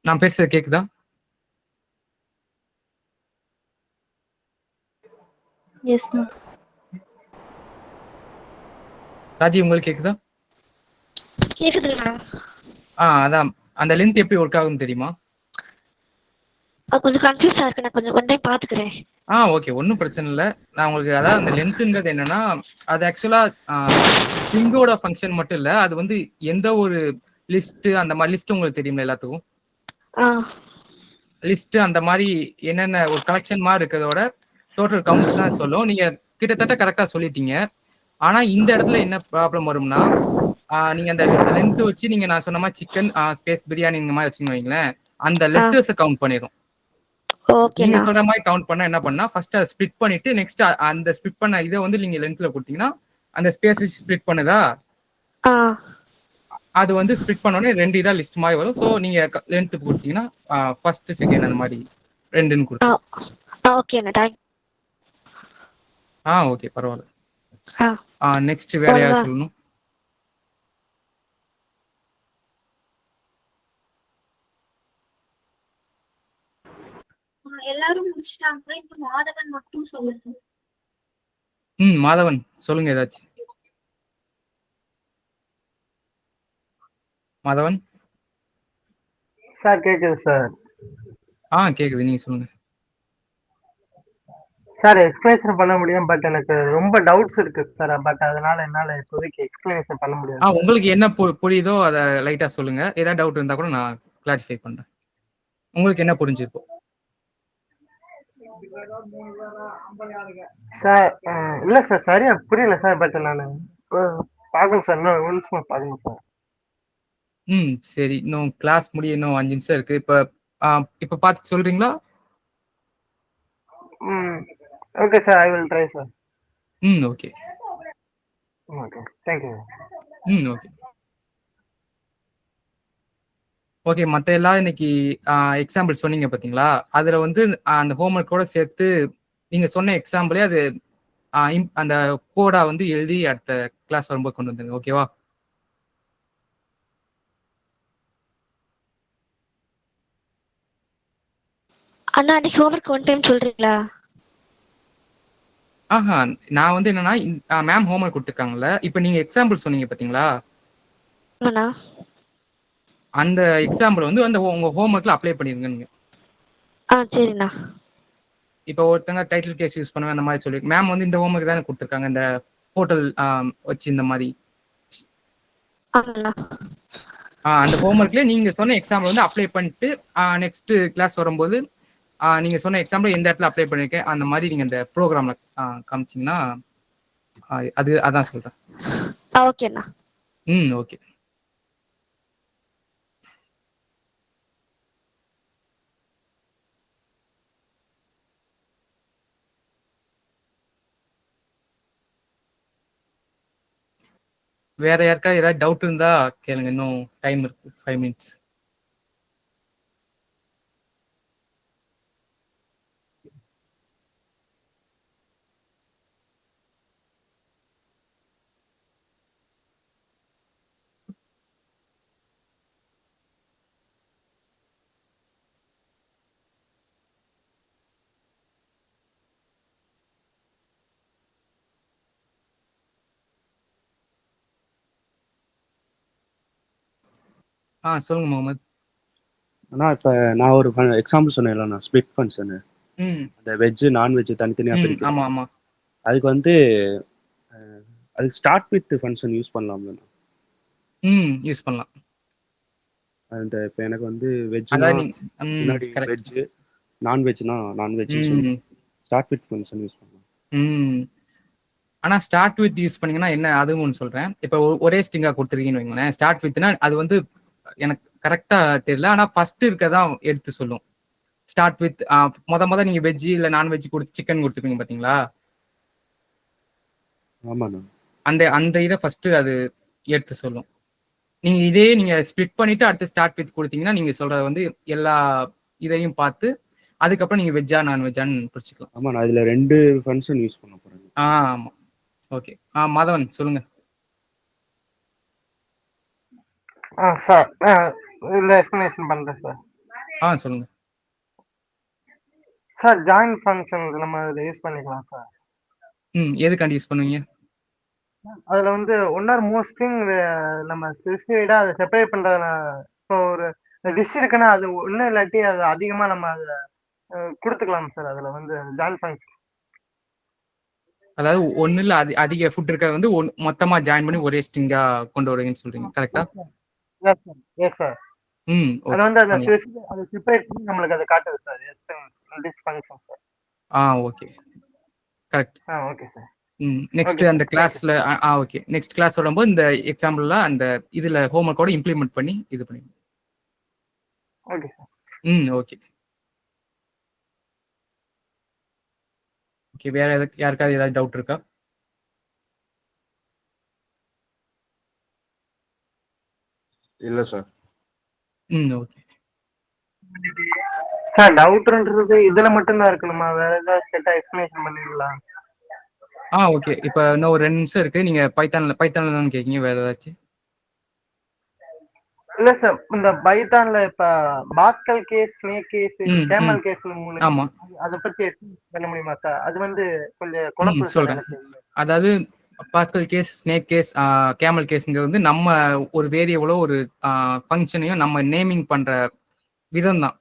நான் பேசுறது கேக்குதா? Yes ma'am. ராஜி உங்களுக்கு கேக்குதா? கேக்குதுண்ணா. அதான் அந்த லென்த் எப்படி ஒர்க் ஆகும் தெரியுமா? கொஞ்சம் கன்ஃபியூஸா இருக்கு. நான் கொஞ்சம் டைம் பாத்துக்கிறேன். ஓகே, ஒன்றும் பிரச்சனை இல்லை. நான் உங்களுக்கு அதாவது அந்த லென்த்துங்கிறது என்னன்னா, அது ஆக்சுவலா ஸ்ட்ரிங்கோட ஃபங்க்ஷன் மட்டும் இல்லை, அது வந்து எந்த ஒரு லிஸ்ட் அந்த மாதிரி லிஸ்ட் உங்களுக்கு தெரியுமா எல்லாத்துக்கும்? லிஸ்ட் அந்த மாதிரி என்னென்ன ஒரு கலெக்ஷன் மாதிரி இருக்கிறதோட டோட்டல் கவுண்ட் தான் சொல்லும். நீங்க கிட்டத்தட்ட கரெக்டா சொல்லிட்டீங்க. ஆனா இந்த இடத்துல என்ன ப்ராப்ளம் வரும்னா, நீங்க அந்த லென்த் வச்சு நீங்க நான் சொன்ன மாதிரி சிக்கன் ஸ்பேஸ் பிரியாணி இந்த மாதிரி வச்சுன்னு வைங்களேன், அந்த லெட்டர்ஸை கவுண்ட் பண்ணிடும். நீங்க சொல்ற மாதிரி கவுண்ட் பண்ணா என்ன பண்ணா, ஃபர்ஸ்ட் அதை ஸ்பிளிட் பண்ணிட்டு நெக்ஸ்ட் அந்த ஸ்பிளிட் பண்ண இதை வந்து நீங்க லென்த்ல கொடுத்தீங்கன்னா அந்த ஸ்பேஸ் வச்சு ஸ்பிளிட் பண்ணுதா, அது வந்து ஸ்பிளிட் பண்ணோடனே 2 இதா லிஸ்ட் மாதிரி வரும். ஸோ நீங்க லென்த் கொடுத்தீங்கன்னா ஃபர்ஸ்ட் செகண்ட் அந்த மாதிரி 2ன்னு கொடுத்தோம். ஓகே பரவாயில்ல. நெக்ஸ்ட் வேற யாராவது சொல்லணும்? எல்லாரும் முடிச்சிட்டாங்க. இன்னும் மாதவன் மட்டும் சொல்லுங்க. மாதவன் சொல்லுங்க ஏதாச்சும். மாதவன் சார் கேக்குது சார். கேக்குது, நீங்க சொல்லுங்க சார். எக்ஸ்பிளேஷன் பண்ண முடியும், பட் எனக்கு ரொம்ப டவுட்ஸ் இருக்கு சார். பட் அதனால என்னால இப்போதைக்கு எக்ஸ்பிளேஷன் பண்ண முடியாது. உங்களுக்கு என்ன புரியுதோ அதை லைட்டா சொல்லுங்க. ஏதாவது டவுட் இருந்தா கூட நான் கிளாரிஃபை பண்றேன். உங்களுக்கு என்ன புரிஞ்சிருக்கும் சார்? இல்ல சார், சரியா புரியல சார். பட் நான் பாக்கணும் சார், இன்னும் ஒரு நிமிஷம் பாக்கணும் சார். சரி, இன்னும் கிளாஸ் முடிய இன்னும் 5 நிமிஷம் இருக்கு. இப்ப பார்த்து சொல்றீங்களா? Okay sir, I will try sir. Okay okay, thank you. Okay okay. மத்த எல்லாம் இன்னைக்கு எக்ஸாம்பிள் சொன்னீங்க பார்த்தீங்களா? அதுல வந்து அந்த ஹோம்வொர்க்கோட சேர்த்து நீங்க சொன்ன எக்ஸாம்பிளே அது அந்த கோடா வந்து எழுதி அடுத்த கிளாஸ் வரும்போது கொண்டு வந்துருங்க. ஓகேவா? அண்ணா அன்னைக்கு ஹோம்வொர்க் ஒன் டைம் சொல்றீங்களா? ஆஹா, நான் வந்து என்னன்னா மேம் ஹோம்வொர்க் கொடுத்துருக்காங்கல்ல, இப்போ நீங்க எக்ஸாம்பிள் சொன்னீங்க பார்த்தீங்களா? ஆமாண்ணா. அந்த எக்ஸாம்பிள் வந்து அந்த உங்க ஹோம்வொர்க்ல அப்ளை பண்ணிருங்க நீங்க. சரிண்ணா. இப்போ ஒருத்தங்க டைட்டில் கேஸ் யூஸ் பண்ணுவேன் அந்த மாதிரி சொல்லி மேம் வந்து இந்த ஹோம்வொர்க் தானே கொடுத்துருக்காங்க இந்த ஹோட்டல் வச்சு இந்த மாதிரி. ஆமாண்ணா. அந்த ஹோம்வொர்க்ல நீங்க சொன்ன எக்ஸாம்பிள் வந்து அப்ளை பண்ணிட்டு நெக்ஸ்ட் கிளாஸ் வரும்போது நீங்க சொன்ன எக்ஸாம்பிள் எந்த இடத்துல அப்ளை பண்ணிருக்கேன் அந்த மாதிரி நீங்க இந்த ப்ரோக்ராம்ல காமிச்சீங்கன்னா அதான் சொல்றேன். ஓகேண்ணா. ஓகே. வேற யாருக்காவது ஏதாவது டவுட் இருந்தா கேளுங்க. இன்னும் டைம் இருக்கு, 5 minutes. சொல்லுங்க முகமது. ஆனா இப்ப நான் ஒரு எக்ஸாம்பிள் சொன்னேன்ல, நான் ஸ்பிளிட் ஃபங்க்ஷன், அந்த வெஜ் நான்வெஜ் தனித்தனியா பிரிக்கிறேன். ஆமா ஆமா. அதுக்கு வந்து அதுக்கு ஸ்டார்ட் வித் ஃபங்க்ஷன் யூஸ் பண்ணலாம்ல? யூஸ் பண்ணலாம். அந்த இப்போ எனக்கு வந்து வெஜ்னா முன்னாடி வெஜ், நான்வெஜ்னா non veg, start with function use பண்ணலாம். ஆனா ஸ்டார்ட் வித் யூஸ் பண்ணீங்கன்னா என்ன, அதுவும் ஒன்று சொல்றேன். இப்போ ஒரே ஸ்டிங்கா கொடுத்துருக்கீங்கன்னு வைங்களேன், ஸ்டார்ட் வித்னா அது வந்து எனக்கு கரெக்டா தெரியல, ஆனா ஃபர்ஸ்ட் இருக்கதான் எடுத்து சொல்லும். ஸ்டார்ட் வித் மொத நீங்க வெஜ் இல்ல நான்வெஜ் கொடுத்து சிக்கன் கொடுத்துருப்பீங்க பாத்தீங்களா? ஆமாண்ணா. அந்த இதை ஃபர்ஸ்ட் அது எடுத்து சொல்லும். நீங்க இதே நீங்க ஸ்பிளிட் பண்ணிட்டு அடுத்து ஸ்டார்ட் வித் கொடுத்தீங்கன்னா நீங்க சொல்றது வந்து எல்லா இதையும் பார்த்து அதுக்கப்புறம் நீங்க வெஜ்ஜா நான்வெஜ்ஜான்னு பிடிச்சிக்கலாம். ஆமா, நான் இதுல 2 ஃபங்க்ஷன் யூஸ் பண்ண போறேன். ஆமா. ஓகே. மாதவன் சொல்லுங்க. சார் இல்ல எக்ஸ்பிளனேஷன் பண்றேன் சார். சொல்லுங்க சார். ஜாயின் ஃபங்க்ஷன் நம்ம இதை யூஸ் பண்ணிக்கலாம் சார். எதுக்காண்டி யூஸ் பண்ணுவீங்க? அதுல வந்து ஒன் ஆர் மோர் ஸ்ட்ரிங் நம்ம ஸ்பெசிஃபைடா அதை செப்பரேட் பண்றதுல, இப்போ ஒரு டிஷ் இருக்குன்னா அது ஒன்றும் இல்லாட்டி அது அதிகமா நம்ம அதுல கொடுத்துக்கலாம் சார். அதுல வந்து ஜாயின் ஃபங்க்ஷன், அதாவது ஒண்ணு இல்ல அதிக ஃபுட் இருக்க வந்து மொத்தமா ஜாயின் பண்ணி ஒரே ஸ்ட்ரிங்கா கொண்டு வருவீங்கன்னு சொல்றீங்க, கரெக்டா? Yes sir. அது வந்து அந்த அதை செப்பரேட் பண்ணி நம்மளுக்கு அதை காட்டுது sir. Dish function sir. Okay, correct. Okay sir. Next அந்த கிளாஸ்ல ஓகே, நெக்ஸ்ட் கிளாஸ் வரும்போது இந்த எக்ஸாம்பிள்ல அந்த இதுல ஹோம்வொர்க்கோட இம்ப்ளிமெண்ட் பண்ணி இது பண்ணுங்க. Okay sir. ஓகே. ஓகே, வேற யாருக்காவது ஏதாவது டவுட் இருக்கா? இல்ல சார். Okay sir. டவுட்ன்றது இதுல மட்டும் தான் இருக்கணுமா? வேற ஏதாவது கேட்டா எக்ஸ்பிளனேஷன் பண்ணுவீங்களா? ஓகே. இப்போ இன்னும் ஒரு 2 நிமிஷம் இருக்கு. நீங்க பைத்தான்ல தான் கேட்கீங்க, வேற ஏதாச்சும்? இல்ல சார், இந்த பைத்தான்ல இப்ப Pascal case, snake case, camel case, ஆமா, அத பத்தி எக்ஸ்பிளைன் பண்ண முடியுமா சார்? அது வந்து கொஞ்சம் குழப்பம் சொல்றேன். அதாவது Pascal case, snake case, camel கேஸ்ங்க வந்து நம்ம ஒரு வேரியபிளோ ஒரு ஃபங்க்ஷனையும் நம்ம நேமிங் பண்ற விதம் தான்.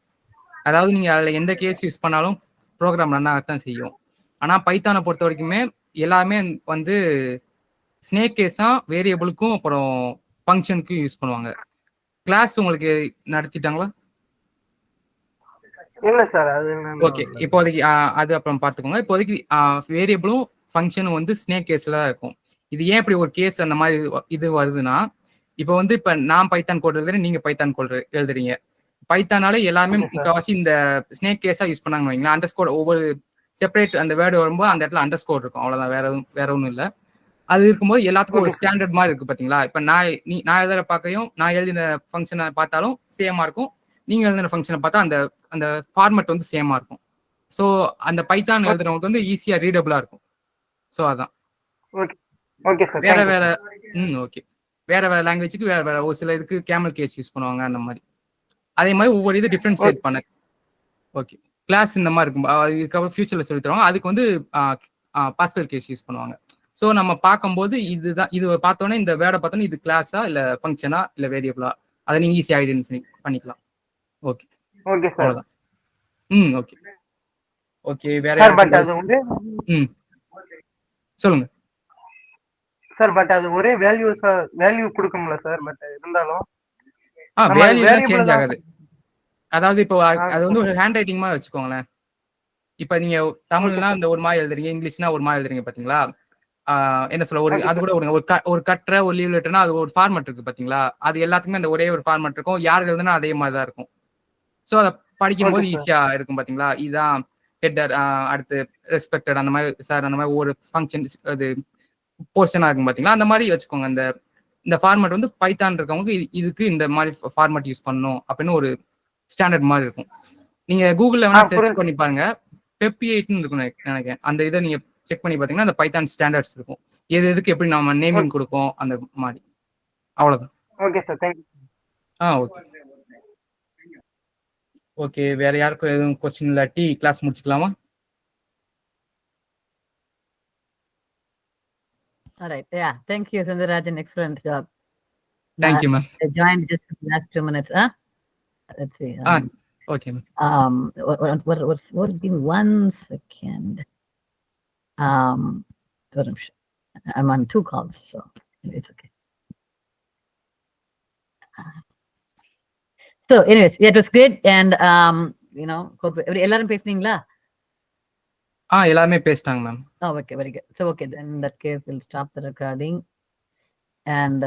அதாவது நீங்க அதுல எந்த கேஸ் யூஸ் பண்ணாலும் ப்ரோக்ராம் ரன் ஆகத்தான் செய்யும். ஆனா பைத்தானை பொறுத்த வரைக்குமே எல்லாமே வந்து ஸ்னேக் கேஸா வேரியபிளுக்கும் அப்புறம் ஃபங்க்ஷனுக்கும் யூஸ் பண்ணுவாங்க. கிளாஸ் உங்களுக்கு நடத்திட்டாங்களா? இல்ல சார். அது ஓகே, இப்போதைக்கு அது அப்புறம் பார்த்துக்கோங்க. இப்போதைக்கு வேரியபிளும் ஃபங்க்ஷனும் வந்து ஸ்னேக் கேஸ்ல தான் இருக்கும். இது ஏன் இப்படி ஒரு கேஸ் அந்த மாதிரி இது வருதுன்னா, இப்போ வந்து இப்போ நான் பைத்தான் கோட் எழுதுறேன், நீங்க பைத்தான் கோட் எழுதுறீங்க. பைத்தானால எல்லாமே முக்கால்வாசி இந்த ஸ்னேக் கேஸா யூஸ் பண்ணாங்கன்னு வைங்களேன். அண்டர்ஸ்கோர் ஒவ்வொரு செப்பரேட் அந்த வேர்டு வரும்போது அந்த இடத்துல அண்டர்ஸ்கோர் இருக்கும், அவ்வளவுதான். வேற ஒன்றும் இல்லை. அது இருக்கும்போது எல்லாத்துக்கும் ஒரு ஸ்டாண்டர்ட் மாதிரி இருக்கு பாத்தீங்களா? இப்ப நான் எழுதுற பார்க்கையும் நான் எழுதின ஃபங்க்ஷனை பார்த்தாலும் சேமா இருக்கும். நீங்க எழுதின ஃபங்க்ஷனை பார்த்தா அந்த அந்த ஃபார்மட் வந்து சேமா இருக்கும். ஸோ அந்த பைத்தான் எழுதுறவங்களுக்கு வந்து ஈஸியா ரீடபிளா இருக்கும். ஸோ அதான் வேற வேற ஓகே வேற வேற லாங்குவேஜுக்கு வேற வேற ஒரு சில இதுக்கு கேமல் கேஸ் யூஸ் பண்ணுவாங்க அந்த மாதிரி. அதே மாதிரி ஒவ்வொரு இது டிஃப்ரென்ஷியேட் பண்ண ஓகே கிளாஸ் இந்த மாதிரி இருக்கும். இதுக்கப்புறம் ஃபியூச்சர்ல சொல்லி தருவாங்க. அதுக்கு வந்து பாஸ்கல் கேஸ் யூஸ் பண்ணுவாங்க. ஸோ நம்ம பார்க்கும்போது இதுதான் இது பார்த்தோன்னே இந்த வேர்டை பார்த்தோன்னே இது கிளாஸா இல்லை ஃபங்க்ஷனா இல்லை வேரியபிளா அதை நீங்கள் ஈஸியாக ஐடென்டிஃபை பண்ணிக்கலாம். Okay okay sir. அவ்வளோதான். ஓகே ஓகே வேற பட் அது வந்து சொல்லுங்க சார். பட் அது ஒரே வேல்யூ கொடுக்கும்ல சார்? பட் இருந்தாலும் வேல்யூ சேஞ்ச் ஆகாது. அதாவது இப்போ அது வந்து ஒரு ஹேண்ட் ரைட்டிங் மாதிரி வச்சுக்கோங்களேன். இப்போ நீங்க தமிழ்னா இந்த ஒரு மாதிரி எழுதுறீங்க, இங்கிலீஷ்னா ஒரு மாதிரி எழுதுறீங்க பாத்தீங்களா? என்ன சொல்ல ஒரு அது கூட ஒரு கட்டுற ஒரு லீவ் லெட்டர்னா அது ஒரு ஃபார்மட் இருக்கு பாத்தீங்களா? அது எல்லாத்துக்குமே அந்த ஒரே ஒரு ஃபார்மட் இருக்கும். யார் எழுதுனா அதே மாதிரி தான் இருக்கும். ஸோ அதை படிக்கும் போது ஈஸியா இருக்கும் பாத்தீங்களா? இதுதான் ஹெட்டர், அடுத்து ரெஸ்பெக்டட் அந்த மாதிரி சார் அந்த மாதிரி ஒரு ஃபங்க்ஷன் அது போர்ஷனா இருக்கும் பாத்தீங்களா? அந்த மாதிரி வச்சுக்கோங்க. இந்த ஃபார்மட் வந்து பைத்தான் இருக்கவங்க இதுக்கு இந்த மாதிரி ஃபார்மட் யூஸ் பண்ணணும் அப்படின்னு ஒரு ஸ்டாண்டர்ட் மாதிரி இருக்கும். நீங்க கூகுள்ல வேணா சர்ச் பண்ணி பாருங்க. பெப்8ன்னு இருக்கும் நினைக்கிறேன். அந்த இதை நீங்க செக் பண்ணி பாத்தீங்கன்னா அந்த பைத்தான் ஸ்டாண்டர்ட்ஸ் இருக்கும். எதுக்கு எப்படி நம்ம நேமிங் கொடுப்போம் அந்த மாதிரி. அவ்வளவுதான். Okay sir, thank you. Okay okay வேற யாருக்கும் எதுவும் क्वेश्चन இல்லாட்டி class முடிச்சுக்கலாமா? All right. Yeah. Thank you, Sundarajan. Excellent job. Thank you, ma'am. I joined just in the last 2 minutes. Let's see. Okay, ma'am. Give me 1 second. I'm on 2 calls, so it's okay. So, anyways, yeah, it was great, and hope எல்லாரும் பேசுனீங்களா? எல்லாமே பேசிட்டாங்க ma'am. Okay, very good. So, okay, then in that case, we'll stop the recording, and